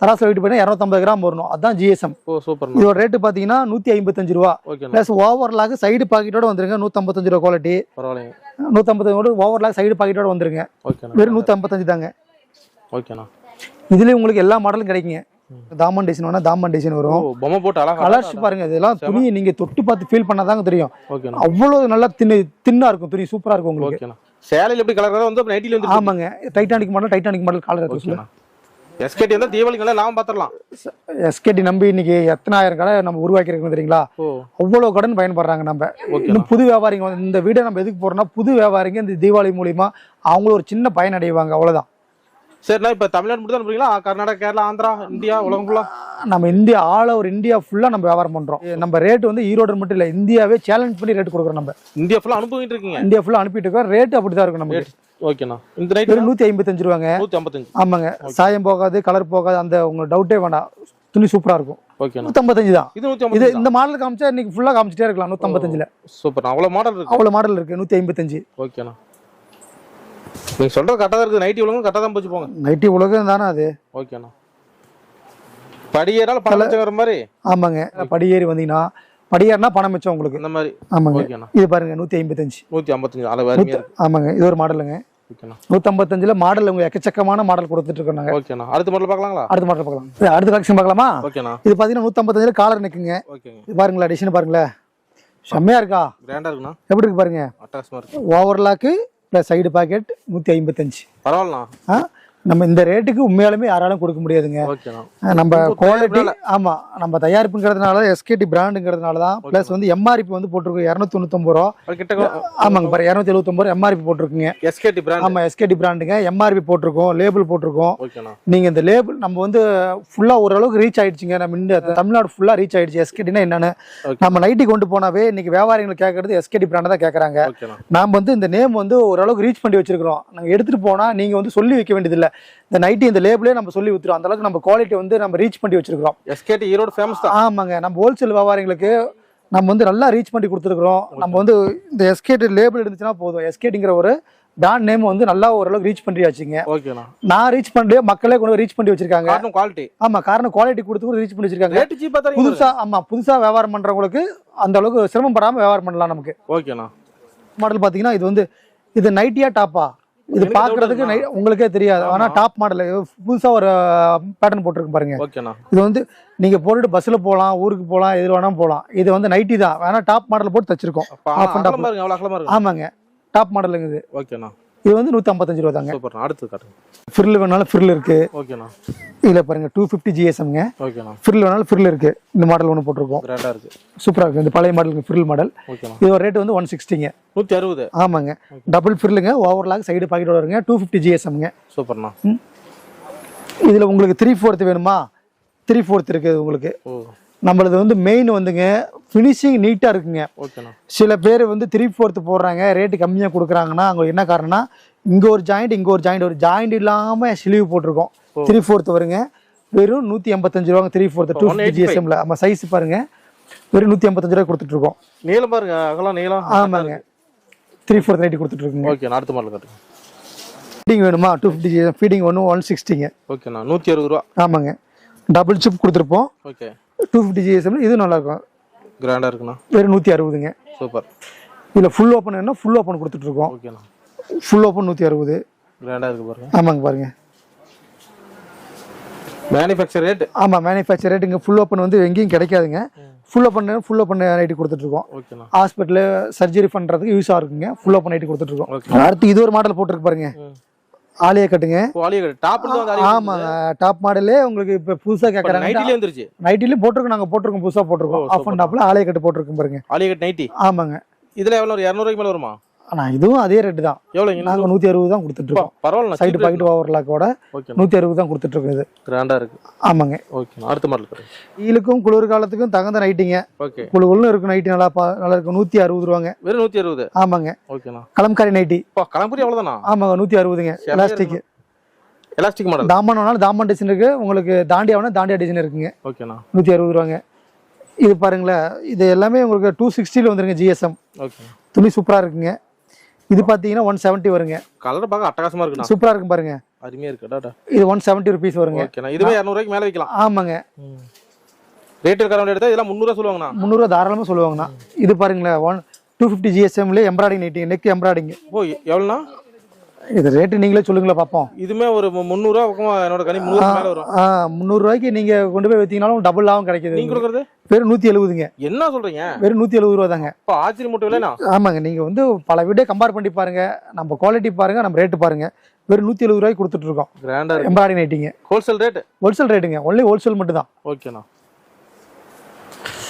தராசு வெயிட் பண்ணா 250 கிராம் வரணும். அதான் GSM. ஓ, சூப்பர். இதோட ரேட்டு பாத்தீங்கன்னா 155 ரூபா. பிளஸ் ஓவர்லாக் சைடு பாக்கெட்டோட வந்துருங்க. 155 ரூபா குவாலிட்டி. பரவாயில்லை. 150 ஓவர்லாக் சைடு பாக்கெட்டோட வந்துருங்க. வெறும் 155 தாங்க. ஓகேண்ணா. இதுல உங்களுக்கு எல்லா மாடலும் கிடைக்குங்க. தாமன் டிசைன் வேணா தாமன் டிசைன் வரும். பொம்மை போட்டு அழகா கலர்ஸ் பாருங்க. இதெல்லாம் துணியை நீங்க தொட்டு பார்த்து ஃபீல் பண்ணாதாங்க தெரியும். அவ்வளவு நல்லா தின்னா இருக்கும் துணி. சூப்பரா இருக்கும் உங்களுக்கு. சேலையில எப்படி கலர் வந்து நைட்டில வந்து. ஆமாங்க, டைட்டானிக் மாடல் கலர் இருக்கு. எஸ்கேடி வந்து தீபாவளிக்கு எல்லாம் பாத்துறலாம். எஸ்கேடி நம்பி இன்னைக்கு எத்தனை ஆயிரம் கடை நம்ம உருவாக்கி இருக்கோம் தெரியுங்களா? அவ்வளவு கடன் பயன்படுறாங்க. நம்ம இன்னும் புது வியாபாரிங்க இந்த வீடை நம்ம எதுக்கு போறோம்னா புது வியாபாரிங்க இந்த தீபாவளி மூலியமா அவங்களும் ஒரு சின்ன பயன் அடைவாங்க. அவ்வளவுதான். சரிண்ணா இப்போ தமிழ்நாடு மட்டும் தான் அனுப்புறீங்களா? கர்நாடகா, கேரளா, ஆந்திரா, இந்தியா, உலகம் ஃபுல்லா? நம்ம இந்தியா ஆல் ஓவர் இந்தியா ஃபுல்லாக நம்ம வியாபாரம் பண்ணுறோம். நம்ம ரேட் வந்து ஈரோடு மட்டும் இல்லை, இந்தியாவே சேலஞ்ச் பண்ணி ரேட் கொடுக்குறோம். நம்ம இந்தியா ஃபுல்லாக அனுப்பிட்டு இருக்கீங்க? இந்தியா ஃபுல்லாக அனுப்பிட்டு இருக்கோம். ரேட் அப்படி தான் இருக்கும் நமக்கு. ஓகேண்ணா. இந்த நைட் 155 ரூபாங்க. 155. ஆமாங்க. சாயம் போகாது, கலர் போகாது, அந்த உங்களுக்கு டவுட்டே வேண்டாம். துணி சூப்பராக இருக்கும். ஓகேண்ணா. 155 தான். இது 155. இந்த மாடல் காமிச்சா இன்னைக்கு ஃபுல்லாக காமிச்சிட்டே இருக்கலாம். 155ல சூப்பர். அவ்வளோ மாடல் இருக்கு. அவ்வளோ மாடல் இருக்கு. 155. ஓகேண்ணா. நீங்க சொல்றது கரெக்டா தான் இருக்கு. நைட்டி உலகம் கரெக்டா தான் போச்சு போங்க. நைட்டி உலகம் தானே அது. ஓகேண்ணா. படியேறால பணம் மிச்சம் வர மாதிரி. ஆமாங்க. படியேறி வந்தீங்கன்னா படியேறினா பணம் மிச்சம் உங்களுக்கு. இந்த மாதிரி. ஆமாங்க. ஓகேண்ணா. இது பாருங்க 155. 155 அளவு அருமையா இருக்கு. ஆமாங்க. இது ஒரு மாடலுங்க. ஓகேண்ணா. 155ல மாடல் உங்களுக்கு எக்கச்சக்கமான மாடல் கொடுத்துட்டு இருக்கோம் நாங்க. ஓகேண்ணா. அடுத்த மாடல் பார்க்கலாங்களா? அடுத்த மாடல் பார்க்கலாம். அடுத்த கலெக்ஷன் பார்க்கலாமா? ஓகேண்ணா. இது பாத்தீங்கன்னா 155ல காலர் நிக்குங்க. ஓகேங்க. இது பாருங்களா, டிசைன் பாருங்களா, செம்மையா இருக்கா? கிராண்டா இருக்குண்ணா. எப்படி இருக்கு பாருங்க. அட்டகாசமா இருக்கு. Overlock plus side packet 155. பரவாயில்லண்ணா. நம்ம இந்த ரேட்டுக்கு உண்மையாலுமே யாராலும் கொடுக்க முடியாதுங்க. ஓகேண்ணா. நம்ம குவாலிட்டி, ஆமா நம்ம தயாரிப்புங்கிறதுனால எஸ்கேடி பிராண்டுங்கிறதுனால தான். பிளஸ் வந்து எம்ஆர்பி வந்து போட்டிருக்கோம் 299 ரூபா. ஆமாங்க பாரு, 279 எம்ஆர்பி போட்டிருக்குங்க. SKD brand. ஆமா எஸ்கேடி பிராண்டுங்க. எம்ஆர்பி போட்டிருக்கோம், லேபிள் போட்டிருக்கோம். ஓகேண்ணா. நீங்க இந்த லேபிள் நம்ம வந்து ஃபுல்லா ஓரளவுக்கு ரீச் ஆயிடுச்சுங்க. நம்ம இந்த தமிழ்நாடு ஃபுல்லா ரீச் ஆயிடுச்சு. எஸ்கேடினா என்னன்னு நம்ம நைட்டி கொண்டு போனாவே இன்னைக்கு வியாபாரிகள் கேட்கறது எஸ்கேடி பிராண்ட் தான் கேட்கறாங்க. நாம வந்து இந்த நேம் வந்து ஓரளவுக்கு ரீச் பண்ணி வச்சிருக்கிறோம். நாங்க எடுத்துட்டு போனா நீங்க வந்து சொல்லி வைக்க வேண்டியதில்லை. இந்த நைட்டி இந்த லேபிளே நம்ம சொல்லி வித்துறோம். அந்த அளவுக்கு நம்ம குவாலிட்டி வந்து நம்ம ரீச் பண்ணி வச்சிருக்கோம். எஸ்கேடி ஈரோடு ஃபேமஸ் தான். ஆமாங்க. நம்ம ஹோல்சேல் வியாபாரிகளுக்கு நம்ம வந்து நல்லா ரீச் பண்ணி கொடுத்துருக்கோம். நம்ம வந்து இந்த எஸ்கேடி லேபிள் இருந்துச்சுன்னா போதும். எஸ்கேடிங்கிற ஒரு பிராண்ட் நேம் வந்து நல்லா ஓரளவுக்கு ரீச் பண்ணியாச்சுங்க. ஓகேண்ணா. நான் ரீச் பண்ணி மக்களே கொண்டு ரீச் பண்ணி வச்சிருக்காங்க. காரணம் குவாலிட்டி. ஆமா, காரணம் குவாலிட்டி கொடுத்து கூட ரீச் பண்ணி வச்சிருக்காங்க. ரேட் சீப்பா தரீங்க. புதுசா ஆமா புதுசா வியாபாரம் பண்றவங்களுக்கு அந்த அளவுக்கு சிரமம் படாம வியாபாரம் பண்ணலாம் நமக்கு. ஓகேண்ணா. மாடல் பாத்தீங்கன்னா இது வந்து இது நைட்டியா டாப்பா? இது பாக்குறதுக்கு உங்களுக்கே தெரியாது. ஆனா டாப் மாடல் புதுசா ஒரு பேட்டர்ன் போட்டிருக்கு பாருங்க. ஓகேண்ணா. இது வந்து நீங்க போட்டுட்டு பஸ்ல போலாம், ஊருக்கு போலாம், எது வேணா போலாம். இது வந்து நைட்டி தான், வேணா டாப் மாடல் போட்டு தச்சிருக்கோம். ஆமாங்க, டாப் மாடலுங்க இது. ஓகேண்ணா. இது வந்து 155 ரூபா தாங்க. சூப்பர். அடுத்து காட்டுங்க. ஃப்ரில் வேணாலும் ஃப்ரில் இருக்கு. ஓகேண்ணா. இதுல பாருங்க 250 GSMங்க. ஓகேண்ணா. ஃப்ரில் வேணாலும் ஃப்ரில் இருக்கு. இந்த மாடல் ஒன்று போட்டிருக்கோம். கிராண்டா இருக்கு. சூப்பரா இருக்கு. இந்த பழைய மாடலுக்கு ஃப்ரில் மாடல். ஓகேண்ணா. இது ரேட் வந்து 160ங்க. 160. ஆமாங்க. டபுள் ஃப்ரில்லுங்க, ஓவர்லாக் சைடு பாக்கெட் வருங்க. 250 GSMங்க. சூப்பர்ண்ணா. இதுல உங்களுக்கு 3/4 வேணுமா? 3/4 இருக்குது உங்களுக்கு. நம்மளது வந்து மெயின் வந்துங்க ஃபினிஷிங் நீட்டா இருக்குங்க. ஓகேண்ணா. சில பேர் வந்து 3/4 போடுறாங்க, ரேட்டு கம்மியா கொடுக்குறாங்கன்னா அவங்க என்ன காரணம்னா இங்க ஒரு ஜாயிண்ட், இங்க ஒரு ஜாயிண்ட், ஒரு ஜாயிண்ட் இல்லாம ஸ்லீவ் போட்டிருக்கோம். 3/4 வருங்க. வெறும் 185 ரூபாங்க. 3/4 250 GSMல. ஆமா, சைஸ் பாருங்க. வெறும் 185 ரூபாய் கொடுத்துட்டு இருக்கோம். நீளம் பாருங்க, அகலம் நீளம். ஆமாங்க. 3/4 நைட்டி கொடுத்துட்டு இருக்கோங்க. ஓகே. அடுத்த மாடல் காட்டுங்க. ஃபீடிங் வேணுமா? 250 GSM ஃபீடிங் 160ங்க. ஓகேண்ணா. 160 ரூபா. ஆமாங்க. டபுள் சிப் கொடுத்துருப்போம். ஓகே. 250 GSM. இது நல்லா இருக்கும். கிராண்டா இருக்குண்ணா. வெறும் 160ங்க. சூப்பர். இதுல ஃபுல் ஓப்பன் வேணும்னா ஃபுல் ஓப்பன் கொடுத்துட்டு இருக்கோம். ஓகேண்ணா. Full open 160. கிராண்டா இருக்கு பாருங்க. ஆமாங்க பாருங்க. Manufacture rate. ஆமா, மேனுஃபேக்சர் ரேட். இங்க ஃபுல் ஓப்பன் வந்து எங்கேயும் கிடைக்காதுங்க. ஃபுல் ஓப்பன் நைட்டி கொடுத்துட்டு இருக்கோம். ஓகேண்ணா. ஹாஸ்பிட்டல் சர்ஜரி பண்றதுக்கு யூஸ் ஆகுங்க. ஃபுல் ஓப்பன் நைட்டி கொடுத்துட்டு இருக்கோம். அடுத்து இது ஒரு மாடல் போட்டுருக்கு பாருங்க. ஆலியா கட்டுங்க. ஆமா, டாப் மாடலே உங்களுக்கு இப்ப புதுசா கேக்குறாங்க. நைட்டில வந்துருச்சு. நைட்டில போட்டுருக்கோம். நாங்க போட்டுருக்கோம், புதுசா போட்டுருக்கோம். ஆஃப் அண்ட் டாப்ல ஆலியா கட்டு போட்டுருக்கோம் பாருங்க. Alia cut nighty. ஆமாங்க. இதுல எவ்வளவு? 200 ரூபாய்க்கு மேல வருமா? ஆனா இதுவும் அதே ரேட் தான். எவ்வளவு? நாங்க 160 தான் கொடுத்துட்டு இருக்கோம். பரவாயில்ல. சைடு பாக்கெட் ஓவர்லாக்கோட 160 தான் கொடுத்துட்டு இருக்கோம். இது கிராண்டா இருக்கு. ஆமாங்க. ஓகே. அடுத்த மாடல் பாருங்க. ஈலுக்கும் குளிர் காலத்துக்கும் தகுந்த நைட்டிங்க. ஓகே. குளுகுள்னு இருக்கும் நைட்டி. நல்லா இருக்கும். 160 ரூபாங்க. வெறும் 160. ஆமாங்க. ஓகேண்ணா. கலம்காரி நைட்டி. கலம்புரி அவ்வளவுதானா? ஆமாங்க. 160ங்க. Elastic model. தாமன் வேணாலும் தாமன் டிசைன் இருக்கு. உங்களுக்கு தாண்டியா வேணா தாண்டியா டிசைன் இருக்குங்க. ஓகேண்ணா. 160 ரூபாங்க. இது பாருங்களேன், இது எல்லாமே உங்களுக்கு 260ல வந்துருங்க. GSM. ஓகே. துணி சூப்பரா இருக்குங்க. இது பாத்தீங்கன்னா 170 வருங்க. கலர் பார்க்க அட்டகாசமா இருக்குண்ணா. சூப்பரா இருக்கும் பாருங்க. அருமையா இருக்கு. டாடா. இது 170 ரூபீஸ் வருங்க. ஓகேண்ணா. இதுவே 200 ரூபாய்க்கு மேல விக்கலாம். ஆமாங்க. ரேட் இருக்காரங்க எடுத்தா இதெல்லாம் 300 ரூபாய் சொல்லுவாங்கண்ணா. 300 ரூபாய் தாராளமா சொல்லுவாங்கண்ணா. இது பாருங்களேன் 250 GSMல எம்ப்ராய்டிங் நைட்டி, நெக் எம்ப்ராய்டிங். ஓ, எவ்வளவுண்ணா இது ரேட்? நீங்களே சொல்லுங்களா பாப்போம். இதுமே ஒரு 300 ரூபாய் பக்கமா என்னோட கனி 300 மேல வரும். 300 ரூபாய்க்கு நீங்க கொண்டு போய் வித்தீங்கனாலும் டபுள் லாபம் கிடைக்குது. நீங்க கொடுக்கறது வெறும் 170ங்க. என்ன சொல்றீங்க? வெறும் 170 ரூபாய் தாங்க. அப்ப ஆச்சரிய மூட்டை விலைனா? ஆமாங்க. நீங்க வந்து பல வீடியோ கம்பேர் பண்ணி பாருங்க. நம்ம குவாலிட்டி பாருங்க, நம்ம ரேட் பாருங்க. வெறும் 170 ரூபாய்க்கு கொடுத்துட்டு இருக்கோம். கிராண்டா இருக்கு. எம்ப்ராய்டிங் நைட்டிங்க. Wholesale rate. ஹோல்சேல் ரேட்டுங்க. ஒன்லி ஹோல்சேல் மட்டும் தான். ஓகேண்ணா.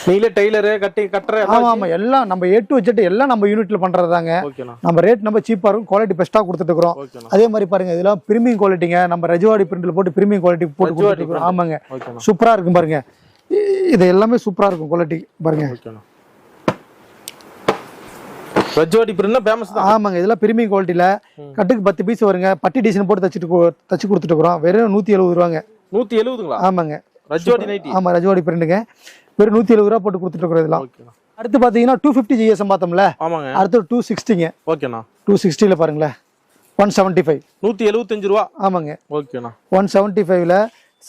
நீங்களே டெய்லரு கட்டுற ஆமா ஆமா எல்லாம் நம்ம A to Z எல்லாம் நம்ம யூனிட்ல பண்றதாங்க. ஓகேண்ணா. நம்ம ரேட் நம்ம சீப்பா இருக்கும், குவாலிட்டி பெஸ்ட்டா கொடுத்துட்டு இருக்கிறோம். ஓகேண்ணா. அதே மாதிரி பாருங்க இதெல்லாம் பிரீமியம் குவாலிட்டிங்க. நம்ம ரஜவாடி பிரிண்ட்ல போட்டு பிரீமியம் குவாலிட்டி போட்டு கொடுத்துட்டு இருக்கிறோம். ஆமாங்க ஓகேண்ணா. சூப்பரா இருக்கும் பாருங்க. இது எல்லாமே சூப்பரா இருக்கும் குவாலிட்டி பாருங்க. ஓகேண்ணா. ரஜவாடி பிரிண்ட் ஃபேமஸ் தான். ஆமாங்க இதெல்லாம் பிரீமியம் குவாலிட்டில கட்டுக்கு 10 பீஸ் வருங்க. பட்டி டிசைன் போட்டு தச்சு கொடுத்துட்டு இருக்கிறோம். வெறும் 170 ரூபாங்க. 170ங்களா? ஆமாங்க ரஜவாடி நைட்டி. ஆமா ரஜவாடி பிரிண்ட்டுங்க. வெறும் 170 ரூபா போட்டு கொடுத்துட்டு இருக்கிறோம் இதெல்லாம். ஓகேண்ணா. அடுத்து பாத்தீங்கன்னா 250 GSM பார்த்தோம்ல. ஆமாங்க. அடுத்து 260ங்க. ஓகேண்ணா. 260ல பாருங்களேன் 175. 175 ரூபா. ஆமாங்க. ஓகேண்ணா. 175ல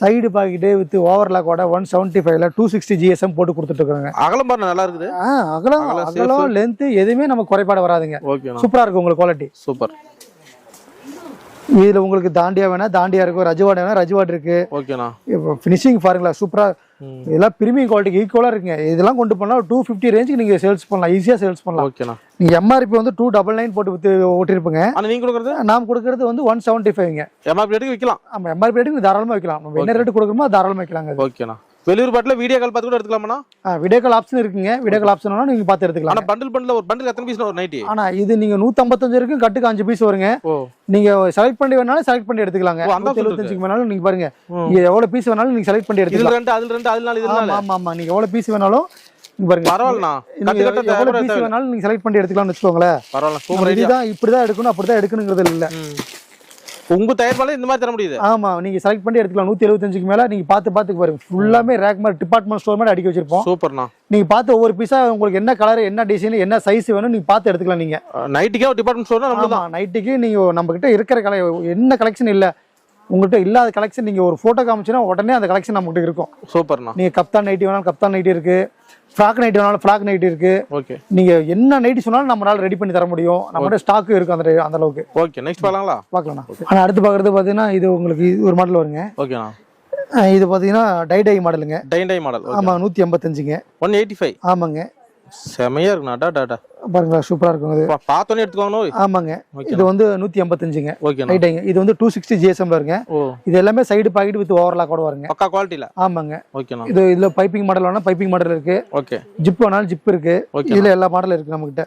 சைடு பாக்கெட்டு வித் ஓவர்லாக்கோட 175ல 260 GSM போட்டு கொடுத்துட்டு இருக்காங்க. அகலம் பாருங்க நல்லா இருக்குது. அகலம் லென்த் எதுவுமே நம்ம குறைபாடு வராதுங்க. ஓகேண்ணா. சூப்பரா இருக்கும் உங்களுக்கு குவாலிட்டி. சூப்பர். இதுல உங்களுக்கு தாண்டியா வேணா தாண்டியா இருக்கும், ரஜவாடி வேணா ரஜவாடி இருக்கு. ஓகேண்ணா. இப்போ ஃபினிஷிங் பாருங்களா சூப்பரா. இதெல்லாம் பிரீமியம் குவாலிட்டிக்கு ஈக்குவலா இருக்குங்க. இதெல்லாம் கொண்டு போனா 250 ரேஞ்சுக்கு நீங்க சேல்ஸ் பண்ணலாம், ஈஸியா சேல்ஸ் பண்ணலாம். ஓகேண்ணா. நீங்க MRP வந்து 299 போட்டு வித்து ஓட்டிருப்பீங்க. ஆனா நீங்க கொடுக்கறது? நாம் கொடுக்கறது வந்து 175ங்க. MRP ரேட்டுக்கு விக்கலாம். ஆமா MRP ரேட்டுக்கு தாராளமா விக்கலாம். நம்ம என்ன ரேட் கொடுக்கறோமோ தாராளமா விக்கலாங்க. ஓகேண்ணா. வெளியூர் பாட்டில வீடியோ கால் பார்த்து கூட எடுத்துக்கலாமா? வீடியோ கால் ஆப்ஷன் இருக்குங்க. வீடியோ கால் ஆப்ஷன் நீங்க பார்த்து எடுத்துக்கலாம். ஆனா பண்டில் ஒரு பண்டில் எத்தனை பீஸ் ஒரு நைட்டி? ஆனா இது நீங்க 155 இருக்கு, கட்டுக்கு 5 பீஸ் வருங்க. நீங்க செலக்ட் பண்ணி வேணாலும் செலக்ட் பண்ணி எடுத்துக்கலாங்க. 175க்கு வேணாலும் நீங்க பாருங்க நீங்க எவ்வளவு பீஸ் வேணாலும் நீங்க செலக்ட் பண்ணி எடுத்துக்கலாம். இதுல 2 அதுல 4 இதுல 4. ஆமா ஆமா நீங்க எவ்வளவு பீஸ் வேணாலும் நீங்க பாருங்க. பரவாயில்லண்ணா. எவ்வளவு பீஸ் வேணாலும் நீங்க செலக்ட் பண்ணி எடுத்துக்கலாம்னு வெச்சுக்கோங்களேன். பரவாயில்ல. Super idea. இதுதான் இப்படிதான் எடுக்கணும் அப்படிதான் எடுக்கணும்ங்கிறது இல்ல. உங்க தயாரிப்பால இந்த மாதிரி தர முடியுது. ஆமா நீங்க செலக்ட் பண்ணி எடுத்துக்கலாம். 175க்கு மேல நீங்க பார்த்து பாருங்க. ஃபுல்லாமே ரேக் மாதிரி டிபார்ட்மெண்ட் ஸ்டோர் மாதிரி அடிக்க வச்சிருப்போம். சூப்பர்ண்ணா. நீங்க பார்த்து ஒவ்வொரு பீஸா உங்களுக்கு என்ன கலர் என்ன டிசைன் என்ன சைஸ் வேணும் நீங்க பார்த்து எடுத்துக்கலாம். நீங்க நைட்டுக்கே ஒரு டிபார்ட்மெண்ட் ஸ்டோர்னா நம்மளதான். நைட்டுக்கு நீங்க நம்ம கிட்ட இருக்கிற என்ன கலெக்ஷன் இல்ல உங்கள்கிட்ட இல்லாத கலெக்ஷன் நீங்க ஒரு போட்டோ காமிச்சுன்னா உடனே அந்த கலெக்ஷன் நம்ம கிட்ட இருக்கும். சூப்பர்ண்ணா. நீங்க கப்தான் நைட்டி வேணாலும் கப்தான் நைட்டி இருக்கு, ஃப்ராக் நைட்டி வேணாலும் ஃப்ராக் நைட்டி இருக்கு. ஓகே. நீங்க என்ன நைட்டி சொன்னாலும் நம்மளால ரெடி பண்ணி தர முடியும். நம்மகிட்ட ஸ்டாக் இருக்கு அந்த அளவுக்கு. ஓகே. நெக்ஸ்ட் பார்க்கலாங்களா? பார்க்கலாம். ஆனா அடுத்து பார்க்கறது பாத்தீங்கன்னா இது உங்களுக்கு ஒரு மாடல் வருங்க. ஓகேண்ணா. இது பாத்தீங்கன்னா டை மாடலுங்க. டை மாடல். ஆமா 185ங்க. 185. ஆமாங்க. செமையா இருக்குண்ணா. டாடா பாருங்க சூப்பரா இருக்கும். இது பார்த்தோன்னே எடுத்துக்கோங்க. ஆமாங்க. இது வந்து 185ங்க. ஓகேண்ணா. டைங்க. இது வந்து 260 GSM வருங்க. இது எல்லாமே சைடு பாக்கெட் வித் ஓவர்லாக் கூட வருங்க. பக்கா குவாலிட்டில. ஆமாங்க. ஓகேண்ணா. இதுல பைப்பிங் மாடல் வேணா பைப்பிங் மாடல் இருக்கு. ஓகே. ஜிப் வேணாலும் ஜிப் இருக்கு. இதுல எல்லா மாடலும் இருக்கு நம்ம கிட்ட.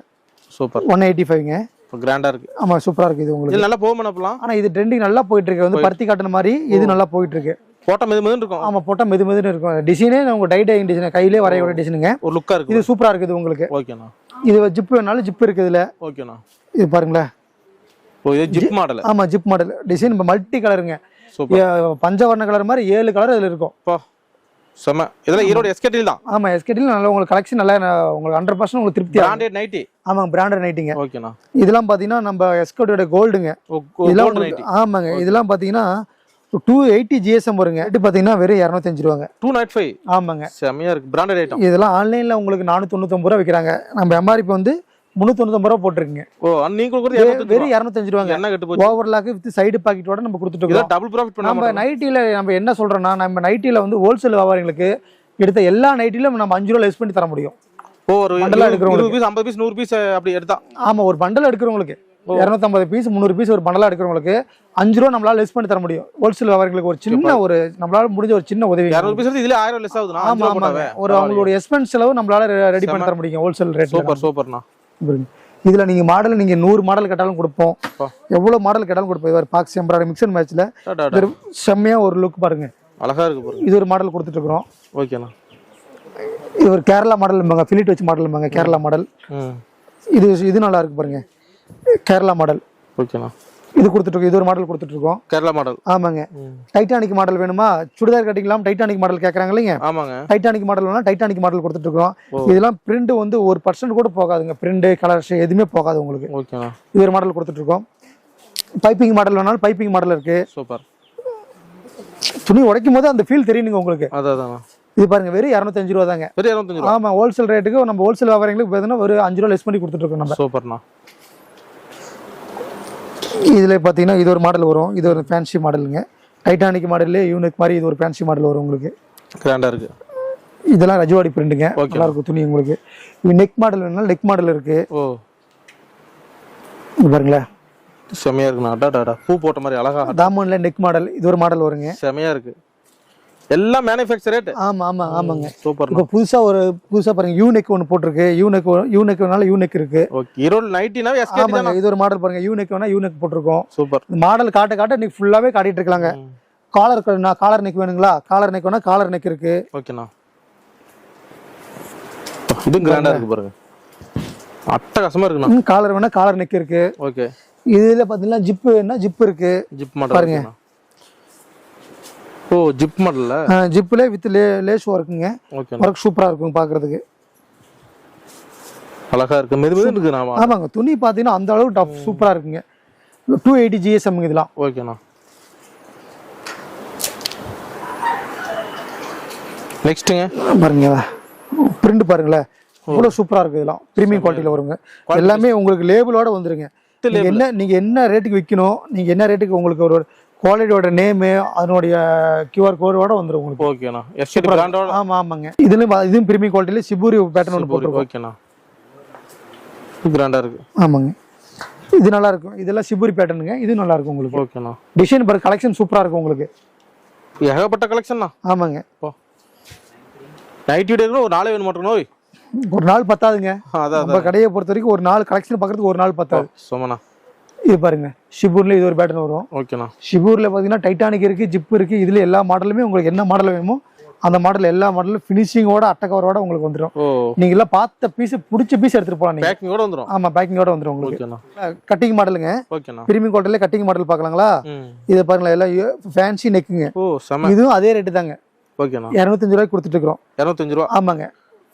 சூப்பர். 185ங்க. கிராண்டா இருக்கு. ஆமா சூப்பரா இருக்கு இது உங்களுக்கு. இது நல்லா போகணும். ஆனா இது ட்ரெண்டிங் நல்லா போயிட்டு இருக்கு. வந்து பருத்தி காட்டுன மாதிரி இது நல்லா போயிட்டு இருக்கு. போட்டா மெதுமெதுன்னு இருக்கும். ஆமா போட்டா மெதுமெதுன்னு இருக்கும். டிசைனே உங்க டைங் டிசைன் கையிலே வரையற டிசைனுங்க. ஒரு லுக்கா இருக்கு. இது சூப்பரா இருக்குது உங்களுக்கு. ஓகேண்ணா. இது ஜிப் வேணாலும் ஜிப் இருக்கு இதுல. ஓகேண்ணா. இது பாருங்களேன். இது ஜிப் மாடல். ஆமா ஜிப் மாடல். டிசைன் மல்டி கலருங்க. சூப்பர். பஞ்சவர்ண கலர் மாதிரி 7 கலர் இதுல இருக்கும். செம. இதெல்லாம் ஈரோடு எஸ்கேடில் தான். ஆமா எஸ்கேடில் நல்ல உங்களுக்கு கலெக்ஷன் நல்லா உங்களுக்கு 100% உங்களுக்கு திருப்தி. Branded nighty. ஆமாங்க பிராண்டட் நைட்டிங்க. ஓகேண்ணா. இதெல்லாம் பாத்தீங்கன்னா நம்ம எஸ்கேடோட கோல்டுங்க. இதெல்லாம் நைட்டி. ஆமாங்க. இதெல்லாம் பாத்தீங்கன்னா 280 GSM வருங்க. இது பாத்தீங்கன்னா வெறும் 205 ரூபாங்க. 295. ஆமாங்க. செமையா இருக்கு. Branded item. இதெல்லாம் ஆன்லைன்ல உங்களுக்கு 499 ரூபாய் விக்கிறாங்க. நம்ம MRP வந்து 399 ரூபாய் போட்டுருக்கீங்க. நீங்க கொடுக்கறது வெறும் 205 ரூபாங்க. என்ன கட்டு போச்சு? ஓவர்லாக் வித் சைடு பாக்கெட்டோட நம்ம கொடுத்துட்டு இருக்கோம். இத டபுள் ப்ராஃபிட் பண்ணாம நம்ம நைட்டில நம்ம என்ன சொல்றோம்னா நம்ம நைட்டில வந்து ஹோல்சேல் வியாபாரிகளுக்கு எடுத்த எல்லா நைட்டிலும் நம்ம 5 ரூபாய் லெஸ் பண்ணி தர முடியும். ஒரு பண்டல் எடுக்கிறவங்க 20 பீஸ் 50 பீஸ் 100 பீஸ் அப்படி எடுத்தா. ஆமா ஒரு பண்டல் எடுக்கிறவங்களுக்கு 250 பீஸ் 300 பீஸ் ஒரு பண்டலா எடுக்கிறவங்களுக்கு 5 ரூபாய் நம்மளால லெஸ் பண்ணி தர முடியும். ஹோல்சேல் வியாபாரிகளுக்கு ஒரு சின்ன ஒரு நம்மளால முடிஞ்ச ஒரு சின்ன உதவி. 200 பீஸ் இதுல 1000 லெஸ் ஆகுதுனா. ஆமா ஒரு அவங்களோட எக்ஸ்பென்ஸ் செலவு நம்மளால ரெடி பண்ணி தர முடியும் ஹோல்சேல் ரேட்ல. சூப்பர்ண்ணா. இதுல நீங்க மாடல் நீங்க 100 மாடல் கேட்டாலும் கொடுப்போம். எவ்வளவு மாடல் கேட்டாலும் கொடுப்போம். இது பாக்ஸ் எம்ப்ராய்டரி மிக்ஸ் அண்ட் மேட்ச்ல செம்மையா ஒரு லுக் பாருங்க. அழகா இருக்கு பாருங்க. இது ஒரு மாடல் கொடுத்துட்டு இருக்கோம். ஓகேண்ணா. இது ஒரு கேரளா மாடல் ஃபிலிட் வச்சு மாடல் கேரளா மாடல். இது நல்லா இருக்கு பாருங்க. கேரளா மாடல். ஓகேண்ணா. இது கொடுத்துட்டு இருக்கோம். இது ஒரு மாடல் கொடுத்துட்டு இருக்கோம். கேரளா மாடல். ஆமாங்க. டைட்டானிக் மாடல் வேணுமா? சுடிதார் கட்டிக்கலாம் டைட்டானிக் மாடல் கேக்குறாங்க இல்லைங்க. ஆமாங்க. டைட்டானிக் மாடல் வேணா டைட்டானிக் மாடல் கொடுத்துட்டு இருக்கோம். இதெல்லாம் பிரிண்ட் வந்து 1% கூட போகாதுங்க. பிரிண்ட் கலர்ஸ் எதுவுமே போகாது உங்களுக்கு. ஓகேண்ணா. இது ஒரு மாடல் கொடுத்துட்டு இருக்கோம். பைப்பிங் மாடல் வேணாலும் பைப்பிங் மாடல் இருக்கு. சூப்பர். துணி உடைக்கும் போது அந்த ஃபீல் தெரியுங்க உங்களுக்கு. அதான். இது பாருங்க வெறும் 205 ரூபாய் தாங்க. வெறும் 205 ரூபாய். ஆமா ஹோல்சேல் ரேட்டுக்கு நம்ம ஹோல்சேல் வியாபாரிகளுக்கு பார்த்தீங்கன்னா ஒரு 5 ரூபாய் லெஸ் பண்ணி கொடுத்துட்டு இருக்கோம் நம்ம. சூப்பர்ண்ணா. இதுல பாத்தீங்கன்னா இது ஒரு மாடல் வரும். இது ஒரு ஃபேன்சி மாடலுங்க. டைட்டானிக் மாடல்ல யூனிக் மாதிரி இது ஒரு ஃபேன்சி மாடல் வரும் உங்களுக்கு. கிராண்டா இருக்கு. இதெல்லாம் ரஜவாடி பிரிண்ட்ங்க. நல்லா இருக்கு துணி உங்களுக்கு. இது நெக் மாடல் வேணாலும் நெக் மாடல் இருக்கு. பாருங்களேன். செமையா இருக்குண்ணா. பூ போட்ட மாதிரி அழகா. டாமண்ட்ல நெக் மாடல் இது ஒரு மாடல் வருங்க. செமையா இருக்கு. எல்லாம் மேனுஃபேக்சர் ரேட். ஆமாங்க. சூப்பர். இப்போ புதுசா பாருங்க யூனெக் ஒன்று போட்டிருக்கு. யூனெக்னால யூனெக் இருக்கு. ஓகே. ஈரோடு நைட்டினாவே எஸ்கேடி தான. இது ஒரு மாடல் பாருங்க. யூனெக் வேணா யூனெக் போட்டிருக்கோம். சூப்பர். மாடல் காட்ட நீ ஃபுல்லாவே காட்டிட்டு இருக்கலாங்க. காலர் நெக் வேணுங்களா? காலர் நெக் வேணா காலர் நெக் இருக்கு. ஓகேண்ணா. இது கிராண்டா இருக்கு பாருங்க. அட்டகாசமா இருக்குண்ணா. காலர் வேணா காலர் நெக் இருக்கு. ஓகே. இதுல பாத்தீங்கன்னா ஜிப் இருக்கு. ஜிப் மாடல் பாருங்க. ஓ ஜிப் மாடல்ல. ஜிப்ல வித் லேஸ் ஒர்க்குங்க. ஒர்க் சூப்பரா இருக்கும் பாக்குறதுக்கு. அழகா இருக்கு. மெது இருக்கு. ஆமாங்க. துணி பாத்தீங்கன்னா அந்த அளவுக்கு டஃப் சூப்பரா இருக்குங்க. 280 GSM இதெல்லாம். ஓகேண்ணா. நெக்ஸ்ட்ங்க பாருங்க. பிரிண்ட் பாருங்களேன். இவ்வளவு சூப்பரா இருக்கு. இதெல்லாம் பிரீமியம் குவாலிட்டில வருங்க. எல்லாமே உங்களுக்கு லேபிளோட வந்துருங்க. நீங்க என்ன ரேட்டுக்கு விற்கணும், நீங்க என்ன ரேட்டுக்கு உங்களுக்கு ஒரு குவாலிட்டியோட நேம் அதனுடைய QR கோடோட வந்துரும் உங்களுக்கு. ஓகேண்ணா. எஸ்கேடி பிராண்டோட. ஆமாங்க. இதுவும் பிரீமியம் குவாலிட்டில சிபூரி பேட்டர்ன் ஒன்னு போட்டுருக்கோம். ஓகேண்ணா. இது கிராண்டா இருக்கு. ஆமாங்க. இது நல்லா இருக்கும். இதெல்லாம் சிபூரி பேட்டர்னுங்க. இது நல்லா இருக்கும் உங்களுக்கு. ஓகேண்ணா. டிசைன் பாரு, கலெக்ஷன் சூப்பரா இருக்கும் உங்களுக்கு. ஏகப்பட்ட கலெக்ஷன்ண்ணா. ஆமாங்க. நைட் வீடியோக்கு ஒரு நாளே வேணும் மாட்டோம். நோய் ஒரு நாள் பத்தாதுங்க. நம்ம கடையை பொறுத்த வரைக்கும் ஒரு நாள் கலெக்ஷன் பார்க்கறதுக்கு ஒரு நாள் பத்தாது. சும்மாண்ணா. இது பாருங்க. ஷிபூர்ல இது ஒரு பேட்டர்ன் வரும். ஓகேண்ணா. ஷிபூர்ல பாத்தீங்கன்னா டைட்டானிக் இருக்கு, ஜிப் இருக்கு. இதுல எல்லா மாடலுமே உங்களுக்கு என்ன மாடல் வேணுமோ அந்த மாடல் எல்லா மாடலும் ஃபினிஷிங்கோட அட்டகவரோட உங்களுக்கு வந்துடும். நீங்க எல்லாம் பார்த்த பீஸ் பிடிச்ச பீஸ் எடுத்துட்டு போலாம். பேக்கிங்கோட வந்துரும். ஆமா, பேக்கிங்கோட வந்துரும் உங்களுக்கு. கட்டிங் மாடலுங்க. ஓகேண்ணா. பிரீமியம் குவாலிட்டில கட்டிங் மாடல் பார்க்கலாங்களா? இது பாருங்களா, எல்லாம் ஃபேன்சி நெக்குங்க. இதுவும் அதே ரேட்டு தாங்க. ஓகேண்ணா. 205 ரூபாய்க்கு கொடுத்துட்டு இருக்கோம். 205 ரூபா. ஆமாங்க.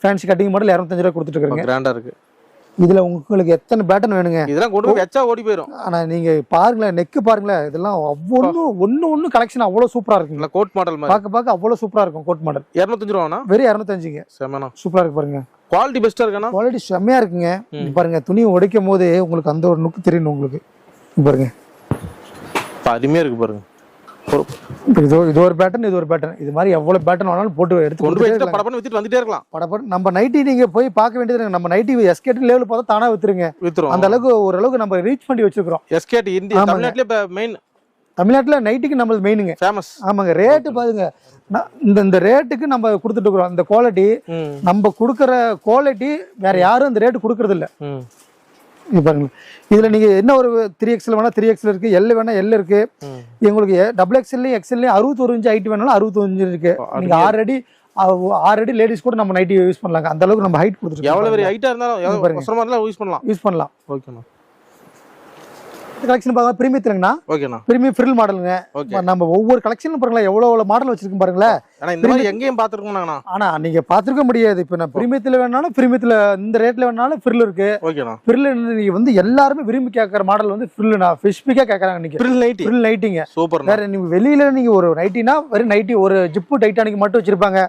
ஃபேன்சி கட்டிங் மாடல் 205 ரூபாய்க்கு கொடுத்துட்டு இருக்கோம். கிராண்டா இருக்கு. இதுல உங்களுக்கு எத்தனை பேட்டர்ன் வேணுங்க? இதெல்லாம் கொண்டு போய் வெச்சா ஓடி போயிடும். ஆனா நீங்க பாருங்களேன், நெக் பாருங்களேன். இதெல்லாம் ஒண்ணு கலெக்ஷன் அவ்வளவு சூப்பரா இருக்குங்க. கோட் மாடல் மாதிரி பாக்க அவ்வளவு சூப்பரா இருக்கும். Code model 205 ரூபானா? வெறும் 205ங்க. செமனா சூப்பரா இருக்கு பாருங்க. குவாலிட்டி பெஸ்டா இருக்கானா? குவாலிட்டி செம்மையா இருக்குங்க. பாருங்க, துணி உடைக்கும் போது உங்களுக்கு அந்த ஒரு லுக் தெரியணும் உங்களுக்கு. பாருங்க, அருமையா இருக்கு பாருங்க. இது ஒரு பேட்டர்ன், இது ஒரு பேட்டர்ன். இது மாதிரி எவ்வளவு பேட்டர்ன் வேணாலும் போட்டு எடுத்து கொண்டு போய் படப்பட வித்துட்டு வந்துட்டே இருக்கலாம். படப்பட நம்ம நைட்டி நீங்க போய் பார்க்க வேண்டியது. நம்ம நைட்டி எஸ்கேட் லெவல் பார்த்தா தானா வித்துருங்க. அந்த அளவுக்கு ஓரளவுக்கு நம்ம ரீச் பண்ணி வச்சிருக்கோம். எஸ்கேட் இந்தியா தமிழ்நாட்டுல மெயின். தமிழ்நாட்டுல நைட்டிக்கு நம்ம மெயினுங்க, ஃபேமஸ். ஆமாங்க. ரேட்டு பாருங்க, இந்த ரேட்டுக்கு நம்ம கொடுத்துட்டு இருக்கிறோம். இந்த குவாலிட்டி நம்ம கொடுக்கற குவாலிட்டி வேற யாரும் இந்த ரேட்டு கொடுக்கறது இல்ல. இது பாருங்க, இதுல நீங்க என்ன ஒரு 3XL வேணா 3XL இருக்கு, L வேணா L இருக்கு. உங்களுக்கு XXL XL 61 இன்ச் ஹைட் வேணாலும் 65 இருக்கு. நீங்க ஆல்ரெடி லேடிஸ் கூட நம்ம நைட்டி யூஸ் பண்ணலாங்க. அந்த அளவுக்கு நம்ம ஹைட் கொடுத்துருக்கோம். எவ்வளவு பெரிய ஹைட்டா இருந்தாலும் யூஸ் பண்ணலாம். ஓகேண்ணா. கலெக்ஷன் பாருங்க, பிரீமியத்துலங்கண்ணா. ஓகேண்ணா. பிரீமியம் ஃப்ரில் மாடலுங்க. நம்ம ஒவ்வொரு கலெக்ஷன்ல பாருங்களா எவ்வளவு மாடல் வச்சிருக்கோம் பாருங்களேன். ஆனா இந்த மாதிரி எங்கேயும் பாத்துருக்கோம்னா, ஆனா நீங்க பாத்துருக்க முடியாது. இப்ப நான் பிரீமியத்துல வேணாலும் பிரீமியத்துல இந்த ரேட்ல வேணாலும் ஃப்ரில் இருக்கு. ஓகேண்ணா. ஃப்ரில் நீங்க வந்து எல்லாருமே விரும்பி கேட்கற மாடல் வந்து ஃப்ரில்னா ஸ்பெசிஃபிக்கா கேக்குறாங்க. நீங்க ஃப்ரில் நைட்டிங்க. சூப்பர். வேற நீங்க வெளியில நீங்க ஒரு நைட்டினா வெறும் நைட்டி ஒரு ஜிப்பு டைட்டானிக் மட்டும் வச்சிருப்பாங்க.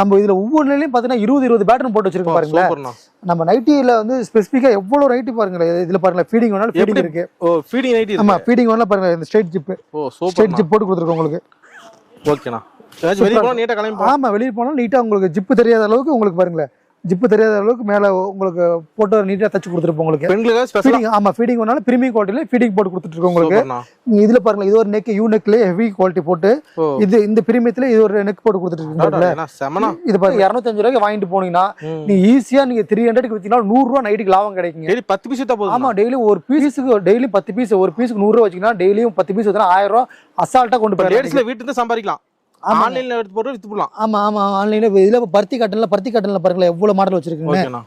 நம்ம இதுல ஒவ்வொருலயும் பாத்தீங்கன்னா 20 பேட்டர்ன் போட்டு வச்சிருக்கோம் பாருங்க. நம்ம நைட்டில வந்து ஸ்பெசிஃபிக்கா எவ்வளவு நைட்டி பாருங்க. இதுல பாருங்க ஃபீடிங் வேணாலும் ஃபீடிங் இருக்கு. Feeding nightie. ஆமா, ஃபீடிங் வேணாலும் பாருங்க. இந்த ஸ்ட்ரைட் ஜிப். ஸ்ட்ரைட் ஜிப் போட்டு கொடுத்துருக்கோம் உங்களுக்கு. ஓகேண்ணா. வெளிய போனா நீட்டா கிளம்பி. ஆமா, வெளிய போனா நீட்டா உங்களுக்கு ஜிப் தெரியாத அளவுக்கு உங்களுக்கு பாருங்க. ஜிப்பு தெரியாத அளவுக்கு மேல உங்களுக்கு போட்டு நீட்டா தச்சு கொடுத்துருப்போம் உங்களுக்கு. பெண்களுக்கு ஸ்பெஷல். ஆமா, ஃபீடிங் வேணாலும் பிரீமியம் குவாலிட்டில ஃபீடிங் போட்டு கொடுத்துட்டு இருக்கோம் உங்களுக்கு. இதுல பாருங்க, இது ஒரு நெக் யூ நெக்ல ஹெவி குவாலிட்டி போட்டு, இது இந்த பிரீமியத்துல இது ஒரு நெக் போட்டு கொடுத்துட்டு இருக்கீங்க. இது பாருங்க 205 ரூபாய்க்கு வாங்கிட்டு போனீங்கன்னா நீங்க ஈஸியா நீங்க 300க்கு வித்தீங்கன்னா 100 ரூபாய் நைட்டுக்கு லாபம் கிடைக்குங்க. டெய்லி 10 பீஸ் தான் போதும். ஆமா, டெய்லி ஒரு பீஸுக்கு டெய்லி 10 பீஸ், ஒரு பீஸுக்கு 100 ரூபாய் வச்சீங்கன்னா டெய்லியும் 10 பீஸ் வச்சா 1000 ரூபாய் அசால்ட்டா கொண்டு போய் லேடிஸ்ல வீட்டுல இருந்து சம்பாதிக்கலாம். ஆன்லைன்ல எடுத்து போட்டு வித்து போடலாம். ஆமா, ஆன்லைன்ல. இதுல பருத்தி காட்டன்ல பாருங்க எவ்வளவு மாடல் வச்சிருக்கீங்க.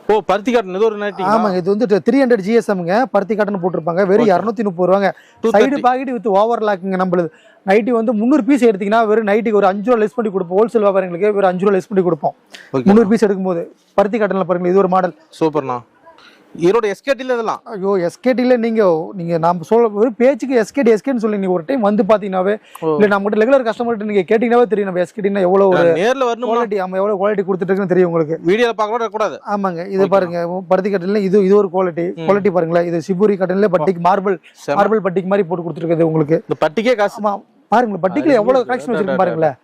ஓ, பருத்தி காட்டன் இது ஒரு நைட்டி. ஆமா, இது வந்து 300 GSMங்க. பருத்தி காட்டன் போட்டுருப்பாங்க. வெறும் 230 ரூபாங்க. சைடு பாக்கெட் வித் ஓவர்லாக்குங்க. நம்மளுது நைட்டி வந்து 300 பீஸ் எடுத்தீங்கன்னா வெறும் நைட்டிக்கு ஒரு 5 ரூபா லெஸ் பண்ணி கொடுப்போம். ஹோல்சேல் வியாபாரிகளுக்கு வெறும் 5 ரூபா லெஸ் பண்ணி கொடுப்போம் 300 பீஸ் எடுக்கும்போது. பருத்தி காட்டன்ல பாருங்க, இது ஒரு மாடல். சூப்பர்ண்ணா. ஈரோடு எஸ்கேடில இதெல்லாம். ஐயோ, எஸ்கேடில நீங்க நாம சொல்ல ஒரு பேச்சுக்கு எஸ்கேட்னு சொல்லி நீங்க ஒரு டைம் வந்து பாத்தீங்கன்னாவே, இல்ல நம்ம கிட்ட ரெகுலர் கஸ்டமர்கிட்ட நீங்க கேட்டீங்கன்னாவே தெரியும் நம்ம எஸ்கேட்னா எவ்வளவு ஒரு நேர்ல வரணும் குவாலிட்டி. ஆமா, எவ்வளவு குவாலிட்டி கொடுத்துட்டு இருக்குன்னு தெரியும் உங்களுக்கு. வீடியோல பார்க்க கூடாது. ஆமாங்க. இது பாருங்க, பருத்தி காட்டன்ல இது ஒரு குவாலிட்டி பாருங்களேன். இது சிபூரி காட்டன்ல பட்டிக்கு மார்பிள் பட்டிக்கு மாதிரி போட்டு கொடுத்துருக்குது உங்களுக்கு. இந்த பட்டிக்கே காசுமா பாருங்க. பட்டிக்குல எவ்வளவு கலெக்ஷன் வச்சிருக்கு பாருங்களேன்.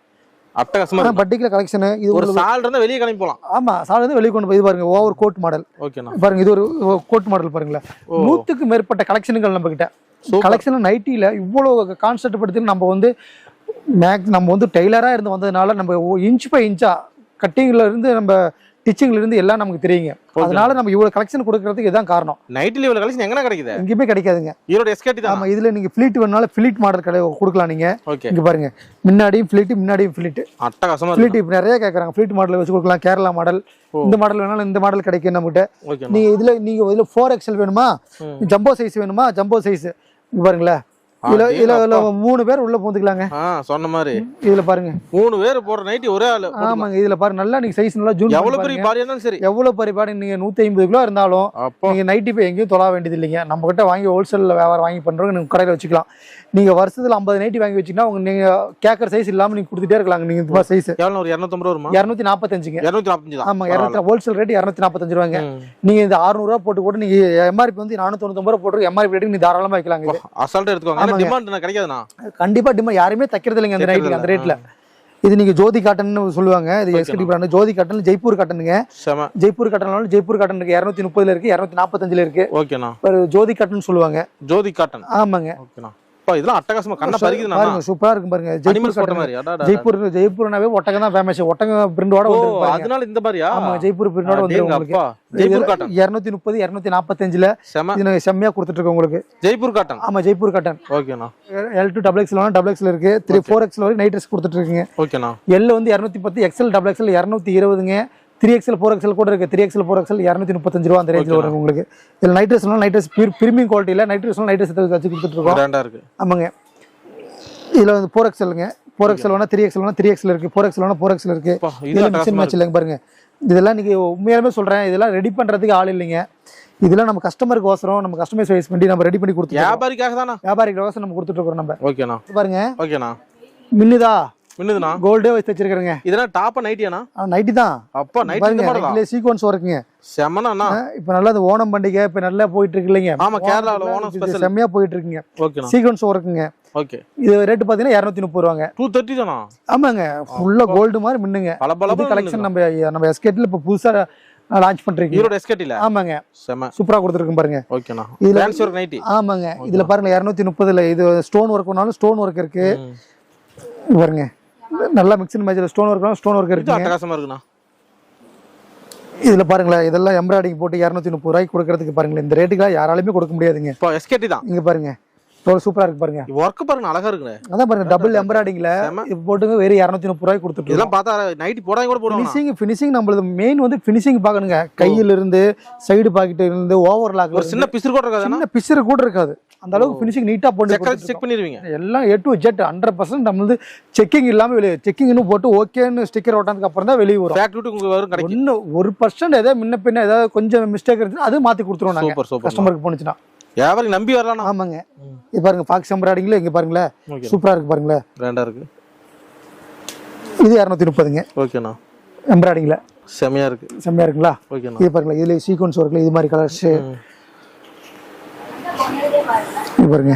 அட்டகாசமா இருக்கு பட்டிக்குல கலெக்ஷன். இது ஒரு சால் இருந்தா வெளிய கிளம்பி போலாம். ஆமா, சால் வந்து வெளிய கொண்டு போய். இது பாருங்க ஓவர் கோட் மாடல். ஓகேண்ணா. பாருங்க, இது ஒரு கோட் மாடல் பாருங்களேன். 100க்கு மேற்பட்ட கலெக்ஷன்கள் நம்ம கிட்ட. கலெக்ஷன் நைட்டில இவ்வளவு கான்செப்ட் படுத்தி நம்ம வந்து மேக்ஸ் நம்ம வந்து டெய்லராக இருந்து வந்ததுனால நம்ம இன்ச் பை இன்ச்சா கட்டிங்ல இருந்து நம்ம டிச்சிங்ல இருந்து எல்லாம் நமக்கு தெரியுங்க. அதனால நம்ம இவ்வளவு கலெக்ஷன் கொடுக்கறதுக்கு இதுதான் காரணம். நைட்ல இவ்வளவு கலெக்ஷன் எங்க கிடைக்குது? எங்கேயுமே கிடைக்காதுங்க. ஈரோடு எஸ்கேடி தான். ஆமா, இதுல நீங்க ஃபிளிட் வேணாலும் ஃபிளிட் மாடல் கொடுக்கலாம் நீங்க. ஓகே, இங்க பாருங்க, முன்னாடியும் ஃபிளிட் அட்டகாசமா ஃபிளிட் இப்ப நிறைய கேக்குறாங்க. ஃபிளிட் மாடல் வச்சு கொடுக்கலாம். கேரளா மாடல், இந்த மாடல் வேணாலும் இந்த மாடல் கிடைக்கும் நம்மகிட்ட. நீங்க இதுல 4XL வேணுமா, ஜம்போ சைஸ் வேணுமா, ஜம்போ சைஸ் இங்க பாருங்களேன். இதுல 3 பேர் உள்ள போந்துக்கலாங்க. சொன்ன மாதிரி இதுல பாருங்க 3 பேர் போற நைட்டி ஒரே ஆளு. ஆமாங்க, இதுல பாருங்க நல்லா நீங்க சைஸ் நல்லா ஜூம். எவ்வளவு பெரிய பாடி இருந்தாலும் சரி, எவ்வளவு பெரிய பாடி நீங்க 150 கிலோ இருந்தாலும் நீங்க நைட்டி போய் எங்கேயும் தொலை வேண்டியது இல்லைங்க. நம்ம கிட்ட வாங்கி ஹோல்சேல்ல வியாபாரம் வாங்கி பண்றவங்க நீங்க கடையில வச்சுக்கலாம். நீங்க வருஷத்துல 50 நைட்டி வாங்கி வச்சீங்கன்னா உங்க நீங்க கேக்கற சைஸ் இல்லாம நீங்க கொடுத்துட்டே இருக்கலாம். நீங்க இந்த சைஸ் எவ்வளவு? ஒரு 250 ரூபாய் வருமா? 245ங்க. 245 தான். ஆமா, 200 ஹோல்சேல் ரேட் 245 ரூபாய்ங்க. நீங்க இந்த 600 ரூபாய் போட்டு கூட நீங்க எம்ஆர்பி வந்து 499 ரூபாய் போட்டு எம்ஆர்பி ரேட்டுக்கு நீங்க தாராளமா வைக்கலாங்க. அசால்ட்டா எடுத்துக்கோங்க. ஏன்னா டிமாண்ட் கிடைக்காதுனா கண்டிப்பா டிமாண்ட் யாருமே தைக்கிறது இல்லைங்க அந்த நைட்டுக்கு அந்த ரேட்ல. இது நீங்க ஜோதி காட்டன் சொல்லுவாங்க. இது எஸ்கேடி பிராண்ட் ஜோதி காட்டன், ஜெய்ப்பூர் காட்டனுங்க. ஜெய்ப்பூர் காட்டனால ஜெய்ப்பூர் காட்டன் இருக்கு. 230ல இருக்கு, 245ல இருக்கு. ஓகேண்ணா. ஜோதி காட்டன் சொல்லுவாங்க. ஜோதி காட்டன். ஆமாங்க. ஓகேண்ணா. இதெல்லாம் அட்டகாசமா கண்ண பறிக்குதுனா பாருங்க, சூப்பரா இருக்கு பாருங்க. ஜெய்ப்பூர் காட்டன் மாதிரி. ஜெய்ப்பூர்னாவே ஒட்டகம் தான் ஃபேமஸ். ஒட்டகம் பிரிண்டோட வந்துரும் பாருங்க. அதனால இந்த மாதிரியா? ஆமா, ஜெய்ப்பூர் பிரிண்டோட வந்துரும் உங்களுக்கு. ஜெய்ப்பூர் காட்டன் 230 245ல இது செம்மையா கொடுத்துட்டு இருக்கு உங்களுக்கு. ஜெய்ப்பூர் காட்டன். ஆமா, ஜெய்ப்பூர் காட்டன். ஓகேண்ணா. L2 XXL இருக்கு. 4XL வரை நைட் ட்ரெஸ் கொடுத்துட்டு இருக்கீங்க. ஓகேண்ணா. L வந்து 210, XL XXL 220ங்க. 3XL 4XL கூட இருக்கு. 3XL 4XL 235 ரூபாய் அந்த ரேஞ்சில் வரும் உங்களுக்கு. இதுல நைட் ட்ரெஸ் பிரீமியம் குவாலிட்டியில நைட் ட்ரெஸ் வச்சு கொடுத்துட்டு இருக்கோம். பிராண்டா இருக்கு. ஆமாங்க. இதுல வந்து 4XLங்க. 4XL வேணா 3XL வேணா 3XL இருக்கு. 4XL வேணா 4XL இருக்கு. இதுல மிக்சிங் மேட்ச் இல்லைங்க பாருங்க. இதெல்லாம் நீங்க உண்மையாலுமே சொல்றேன், இதெல்லாம் ரெடி பண்றதுக்கு ஆள் இல்லைங்க. இதெல்லாம் நம்ம கஸ்டமருக்கு ஓசரம் நம்ம கஸ்டமைஸ் பண்ணி நம்ம ரெடி பண்ணி கொடுத்துருக்கோம். வியாபாரிக்காக தானா? வியாபாரிக்காக நம்ம கொடுத்துட்டு இருக்கோம் நம்ம. ஓகேண்ணா. பாருங்க. ஓகேண்ணா. மின்னுதா மின்னுதுண்ணா. கோல்டே வச்சு வச்சிருக்கேங்க. இதெல்லாம் டாப்பா நைட்டியாண்ணா? நைட்டி தான். அப்பா நைட்டி இந்த மாதிரி தான். சீக்வென்ஸ் இருக்குங்க. செமனாண்ணா. இப்போ நல்லா இந்த ஓணம் பண்டிகை இப்போ நல்லா போயிட்டு இருக்கு இல்லைங்க? ஆமா, கேரளால ஓணம் ஸ்பெஷல் செம்மையா போயிட்டு இருக்குங்க. ஓகேண்ணா. சீக்வென்ஸ் இருக்குங்க. ஓகே. இது ரேட் பாத்தீங்கன்னா 230 ரூபாங்க. 230 தானா? ஆமாங்க, ஃபுல்லா கோல்ட் மாதிரி மின்னுங்க. இது கலெக்ஷன் நம்ம எஸ்கேட்ல இப்ப புதுசா லான்ச் பண்றீங்க. ஈரோடு எஸ்கேட்ல. ஆமாங்க, செம சூப்பரா கொடுத்துருக்கேன் பாருங்க. ஓகேண்ணா. இது ஃபேன்சி ஒர்க் நைட்டி. ஆமாங்க, இதுல பாருங்க 230ல இது ஸ்டோன் ஒர்க் பண்ணாலும் ஸ்டோன் ஒர்க் இருக்கு பாருங்க. நல்லா மிக்ஸ்ட் மேட்ச்ல ஸ்டோன் ஒர்க் இருக்கு. அட்டகாசமா இருக்குண்ணா. இதுல பாருங்களேன், இதெல்லாம் எம்ப்ராய்டிங் போட்டு 230 ரூபாய்க்கு கொடுக்கறதுக்கு பாருங்களேன். இந்த ரேட்டுக்கு யாராலுமே கொடுக்க முடியாதுங்க. இப்போ எஸ்கேடி தான். இங்க பாருங்க, சூப்பரா இருக்கு பாருங்க. வர்க் பாருங்க, அழகா இருக்குங்க. அதான் பாருங்க, டபுள் எம்ப்ராய்டிங்ல போட்டுங்க. வெறும் 230 ரூபாய்க்கு கொடுத்துட்டு. இதெல்லாம் பார்த்தா நைட்டி போடாம கூட போடுவாங்க. ஃபினிஷிங் நம்மளது மெயின் வந்து ஃபினிஷிங் பார்க்கணுங்க. கையில இருந்து சைடு பாக்கெட் இருந்து ஓவர்லாக் ஒரு சின்ன பிசுறு கூட இருக்காது. சின்ன பிசுறு கூட இருக்காது. அந்த அளவுக்கு ஃபினிஷிங் நீட்டா போட்டு செக் பண்ணிடுவீங்க. எல்லாம் A to Z 100% நம்ம வந்து செக்கிங் இல்லாம வெளியே செக்கிங்னு போட்டு ஓகேன்னு ஸ்டிக்கர் ஓட்டனதுக்கு அப்புறம் தான் வெளியே வரும். ஃபேக்டரி உங்களுக்கு வரும் கிடைக்கும். இன்னும் 1% ஏதாவது முன்ன பின்ன ஏதாவது கொஞ்சம் மிஸ்டேக் இருந்துச்சுன்னா அது மாத்தி கொடுத்துருவோம் நாங்க. கஸ்டமருக்கு போனுச்சுன்னா வியாபாரி நம்பி வரலாம். ஆமாங்க. இது பாருங்க, ஃபாக்ஸ் எம்ப்ராய்டிங்ல இங்க பாருங்களேன், சூப்பரா இருக்கு பாருங்களேன். பிராண்டா இருக்கு. இது 230ங்க. ஓகேண்ணா. எம்ப்ராய்டிங்ல செமையா இருக்கு. செமையா இருக்குங்களா? ஓகேண்ணா. இது பாருங்க, இதுல சீக்வென்ஸ் ஒர்க்ல இது மாதிரி கலர்ஸ் பாருங்க.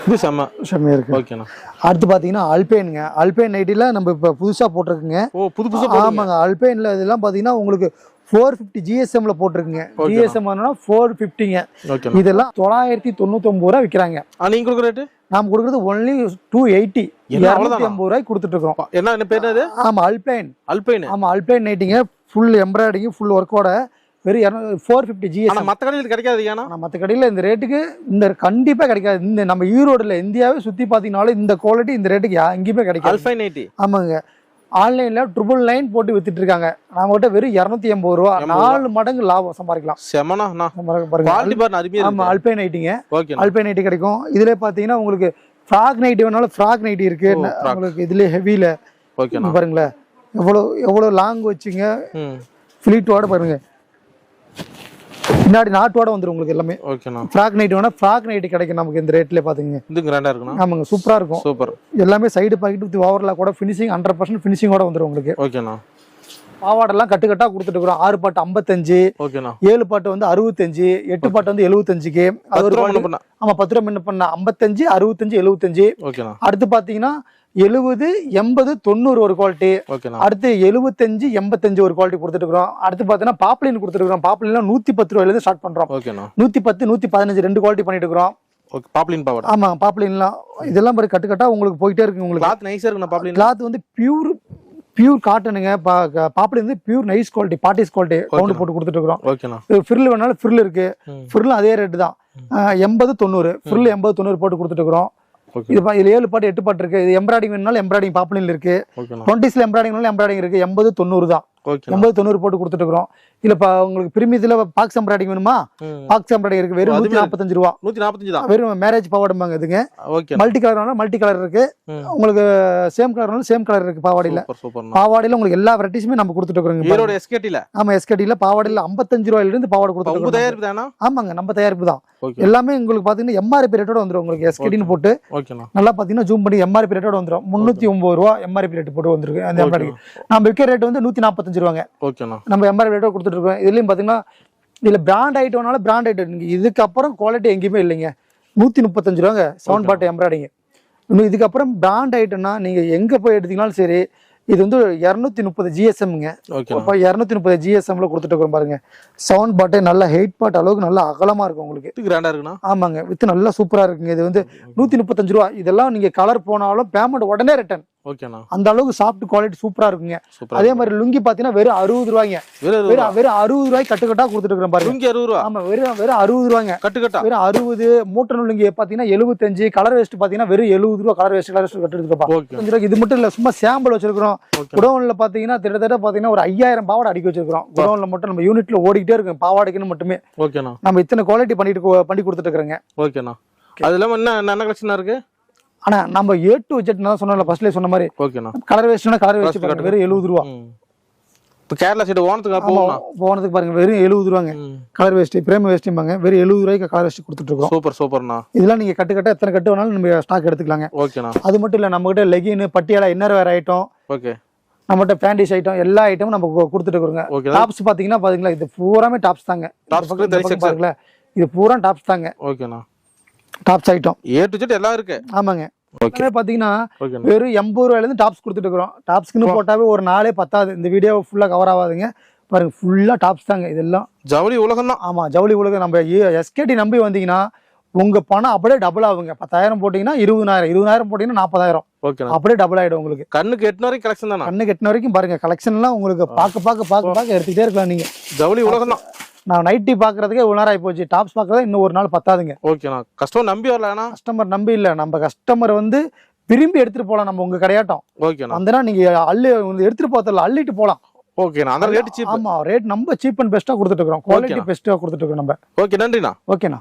இது செமையா இருக்கு. ஓகேண்ணா. அடுத்து பாத்தீங்கன்னா அல்பைனுங்க. அல்பைன் நைட்டில நம்ம இப்ப புதுசா போட்டிருக்குங்க. ஓ, புதுசா. ஆமாங்க, அல்பைன்ல இதெல்லாம் பாத்தீங்கன்னா உங்களுக்கு 450 GSMல போட்டிருக்குங்க. GSM ஆனா 450ங்க. இதெல்லாம் 999 ரூபாய் விக்கிறாங்க. நீங்க கொடுக்குற ரேட்? நாம கொடுக்குறது ஒன்லி 280. 280 ரூபாய்க்கு கொடுத்துட்டு இருக்கோம். என்ன பேர் அது? ஆமா, அல்பைன். ஆமா, அல்பைன் நைட்டிங்க. ஃபுல் எம்ப்ராய்டிங், ஃபுல் ஒர்க்கோட வெறும் 450 GSM. மத்த கடையில கிடைக்காது. ஏன்னா மத்த கடையில இந்த ரேட்டுக்கு இந்த கண்டிப்பா கிடைக்காது. இந்த நம்ம ஈரோடுல இந்தியாவே சுத்தி பாத்தீங்கன்னாலும் இந்த குவாலிட்டி இந்த ரேட்டுக்கு எங்கேயுமே கிடைக்காது. Alpine nighty. ஆமாங்க. ஆன்லைன்ல 999 போட்டு வித்துட்டு இருக்காங்க. நாம கிட்ட வெறும் 280 ரூபா. 4 மடங்கு லாபம் சம்பாதிக்கலாம். செமனா பாருங்க. ஆமா, அல்பைன் நைட்டிங்க. அல்பைன் நைட்டி கிடைக்கும். இதுல பாத்தீங்கன்னா உங்களுக்கு ஃப்ராக் நைட்டி வேணாலும் ஃப்ராக் நைட்டி இருக்கு உங்களுக்கு. இதுல ஹெவில பாருங்களேன், எவ்வளவு லாங் வச்சுங்க. ஃபிளீட்டோட பாருங்க, பின்னாடி நாட்டோட வந்துரும் உங்களுக்கு எல்லாமே. ஓகேண்ணா. ஃப்ராக் நைட் வேணா ஃப்ராக் நைட் கிடைக்கும் நமக்கு இந்த ரேட்ல பாத்தீங்க. இது கிராண்டா இருக்குண்ணா. ஆமாங்க, சூப்பரா இருக்கும். சூப்பர். எல்லாமே சைடு பாக்கெட் வித் ஓவர்லாக் கூட ஃபினிஷிங் 100% ஃபினிஷிங்கோட வந்துரும் உங்களுக்கு. ஓகேண்ணா. பாவாடெல்லாம் கட்டுக்கட்டா கொடுத்துட்டு இருக்கோம். 6 பாட்டு 55. ஓகேண்ணா. 7 பாட்டு வந்து 65. 8 பாட்டு வந்து 75க்கு. அது ஒரு ஆமா 10 ரூபாய் முன்ன பண்ண 55 65 75. ஓகேண்ணா. அடுத்து பாத்தீங்கன்னா 70 80 90 ஒரு குவாலிட்டி. அடுத்து 75 85 ஒரு குவாலிட்டி கொடுத்துட்டு இருக்கோம். அடுத்து பாத்தீங்கன்னா பாப்ளின் கொடுத்துட்டு இருக்கோம். பாப்ளின்ல 110 ரூபாயில இருந்து ஸ்டார்ட் பண்றோம். 110 115 2 குவாலிட்டி பண்ணிட்டு இருக்கோம். ஓகே பாப்லின் பாவாடை. ஆமா பாப்லின்லாம் இதெல்லாம் பாரு கட்டுக்கட்டா உங்களுக்கு போயிட்டே இருக்கு. உங்களுக்கு கிளாத் நைஸா இருக்குண்ணா பாப்லின். கிளாத் வந்து பியூர் காட்டனுங்க. பாப்லின் வந்து pure nice quality, parties quality count போட்டு கொடுத்துட்டு இருக்கிறோம். ஓகேண்ணா. ஃப்ரில் வேணாலும் ஃப்ரில் இருக்கு. ஃப்ரில் அதே ரேட்டு தான் 80-90. ஃப்ரில் 80-90 போட்டு கொடுத்துட்டு இருக்கிறோம். இது 7 பாட்டு 8 பாட்டு இருக்கு. இது எம்ப்ராய்டிங் வேணாலும் எம்ப்ராய்டிங் பாப்லின்ல இருக்கு. 20s எம்ப்ராய்டிங் வேணாலும் எம்ப்ராய்டிங் இருக்கு. 80-90 தான். 80-90 போட்டு கொடுத்துட்டு இருக்கிறோம். இல்ல உங்களுக்கு பிரீமியத்துல பாக்ஸ் எம்ப்ராய்டிங் வேணுமா? பாக்ஸ் எம்ப்ராய்டிங் இருக்கு. வெறும் 145 ரூபா. 145 தான். வெறும் மேரேஜ் பாவாடைம்பாங்க இதுங்க. ஓகே. மல்டி கலர் வேணாலும் மல்டி கலர் இருக்கு. உங்களுக்கு சேம் கலர் வேணாலும் சேம் கலர் இருக்கு. பாவாடையில பாவாடையில உங்களுக்கு எல்லா வெரைட்டிஸுமே நம்ம கொடுத்துட்டு இருக்கோம். ஈரோடு எஸ்கேடில. ஆமா எஸ்கேடில பாவாடையில 55 ரூபாயில இருந்து பாவாடை கொடுத்துட்டு இருக்கோம். தயாரிப்பு தானா? ஆமாங்க நம்ம தயாரிப்பு தான். எல்லாமே உங்களுக்கு பாத்தீங்கன்னா எம்ஆர்பி ரேட்டோட வந்துரும். உங்களுக்கு எஸ்கேடின்னு போட்டு நல்லா பாத்தீங்கன்னா ஜூம் பண்ணி எம்ஆர்பி ரேட்டோட வந்துரும். 309 ரூபா எம்ஆர்பி ரேட் போட்டு வந்திருக்கு. அந்த எம்ப்ராய்டிங் நம்ம விற்கிற ரேட் வந்து 145 ரூபாங்க. நம்ம எம்ஆர்பி ரேட்டோட கொடுத்துட்டு இருக்கோம். இதுலயும் பாத்தீங்கன்னா இதுல பிராண்ட் ஐட்டம்னால பிராண்ட் ஐட்டம் இதுக்கப்புறம் குவாலிட்டி எங்கேயுமே இல்லைங்க. 135 ரூபாங்க சவுண்ட் பாட்டு எம்ப்ராய்டிங். இன்னும் இதுக்கப்புறம் பிராண்ட் ஐட்டம்னா நீங்க எங்க போய் எடுத்தீங்கன்னாலும் சரி. இது வந்து 230 ஜிஎஸ்எம்ங்க. இப்போ 230 ஜிஎஸ்எம்ல கொடுத்துட்டு இருக்கோம் பாருங்க. சவுண்ட் பாட்டு நல்ல ஹெயிட் பாட் அளவுக்கு நல்லா அகலமா இருக்கும் உங்களுக்கு. கிராண்டா இருக்குண்ணா. ஆமாங்க வித் நல்லா சூப்பரா இருக்குங்க. இது வந்து 135 ரூபா. இதெல்லாம் நீங்க கலர் போனாலும் பேமெண்ட் உடனே ரிட்டர்ன். ஓகேண்ணா. அந்த அளவுக்கு சாஃப்ட் குவாலிட்டி சூப்பரா இருக்குங்க. அதே மாதிரி லுங்கி பாத்தீங்கன்னா வெறும் 60 ரூபாய்ங்க. வெறும் 60 ரூபாய்க்கு கட்டுக்கட்டா கொடுத்துட்டு இருக்கோம் பாருங்க. லுங்கி 60 ரூபா. ஆமா வெறும் 60 ரூபாய்ங்க கட்டுக்கட்டா. வெறும் 60. மூட்டை லுங்கி பாத்தீங்கன்னா 75. கலர் வேஸ்ட் பாத்தீங்கன்னா வெறும் 70 ரூபா. கலர் வேஸ்ட் கட்டு எடுத்துக்கப்பா. இது மட்டும் இல்ல சும்மா சாம்பிள் வச்சிருக்கிறோம். குடோன்ல பாத்தீங்கன்னா கிட்டத்தட்ட பாத்தீங்கன்னா ஒரு 5000 பாவாடை அடிக்க வச்சிருக்கோம். குடோன்ல மட்டும் நம்ம யூனிட்ல ஓடிக்கிட்டே இருக்கும் பாவாடைக்குன்னு மட்டுமே. ஓகேண்ணா. நம்ம இத்தனை குவாலிட்டி பண்ணி கொடுத்துட்டு இருக்கிறோங்க. ஓகேண்ணா. அது இல்லாம என்ன கலெக்ஷனா இருக்கு? ஆனா நம்ம A to Z நான் சொன்னல ஃபர்ஸ்ட்ல சொன்ன மாதிரி. ஓகேண்ணா. கலர் வேஸ்ட்னா கலர் வேஸ்ட் வெறும் 70 ரூபா. இப்போ கேரளா சைடு போனதுக்கு பாருங்க வெறும் 70 ரூபாங்க. கலர் வேஸ்ட் பிரேம் வேஸ்ட்பாங்க. வெறும் 70 ரூபாய்க்கு கலர் வேஸ்ட் கொடுத்துட்டு இருக்கோம். சூப்பர்ண்ணா. இதெல்லாம் நீங்க கட்டு எத்தனை கட்டு வேணாலும் நம்ம ஸ்டாக் எடுத்துக்கலாங்க. ஓகேண்ணா. அது மட்டும் இல்ல நம்ம கிட்ட legging Patiala inner wear item. Okay. நம்மகிட்ட பேண்டிஸ் ஐட்டம் எல்லா ஐட்டமும் நம்ம கொடுத்துட்டு இருக்கோங்க. டாப்ஸ் பாத்தீங்கன்னா இது பூராமே டாப்ஸ் தாங்க. பாருங்களேன் இது பூரா டாப்ஸ் தாங்க. ஓகேண்ணா. Tops item A to Z எல்லாம் இருக்கு. ஆமாங்க. பாத்தீங்கன்னா வெறும் 80 ரூபாயில இருந்து டாப்ஸ் கொடுத்துட்டு இருக்கோம். டாப்ஸ்க்குன்னு போட்டாவே ஒரு நாளே பத்தாது. இந்த வீடியோ ஃபுல்லா கவர் ஆகாதுங்க. பாருங்க ஃபுல்லா டாப்ஸ் தாங்க. இதெல்லாம் ஜவுளி உலகம் தான். ஆமா ஜவுளி உலகம். நம்ம எஸ்கேடி நம்பி வந்தீங்கன்னா உங்க பணம் அப்படியே டபுள் ஆகுங்க. 10,000 போட்டீங்கன்னா 20,000, 20,000 போட்டீங்கன்னா 40,000. அப்படியே டபுள் ஆயிடும் உங்களுக்கு. கண்ணுக்கு எட்டுன வரைக்கும் கலெக்ஷன் தானே? கண்ணுக்கு எட்டுன வரைக்கும் பாருங்க கலெக்ஷன் எல்லாம் உங்களுக்கு பார்க்க எடுத்துக்கிட்டே இருக்கலாம் நீங்க. ஜவுளி உலகம் தான். நான் நைட்டி பாக்குறதுக்கே ஒரு நேரம் ஆகி போச்சு. டாப்ஸ் பாக்குறதா இன்னும் ஒரு நாள் பத்தாதுங்க. ஓகேண்ணா. கஸ்டமர் நம்பி வரலனா? கஸ்டமர் நம்பி இல்ல, நம்ம கஸ்டமர் வந்து விரும்பி எடுத்துட்டு போலாம். நம்ம உங்க கடையாட்டம். ஓகேண்ணா. வந்தனா நீங்க எடுத்துட்டு போறதுல அள்ளிட்டு போலாம். ஓகேண்ணா. அந்த ரேட் சீப். ஆமா ரேட் நம்ம சீப் அண்ட் பெஸ்டா கொடுத்துட்டு இருக்கோம். குவாலிட்டி பெஸ்டா கொடுத்துட்டு இருக்கோம் நம்ம. ஓகே நன்றிண்ணா. ஓகேண்ணா.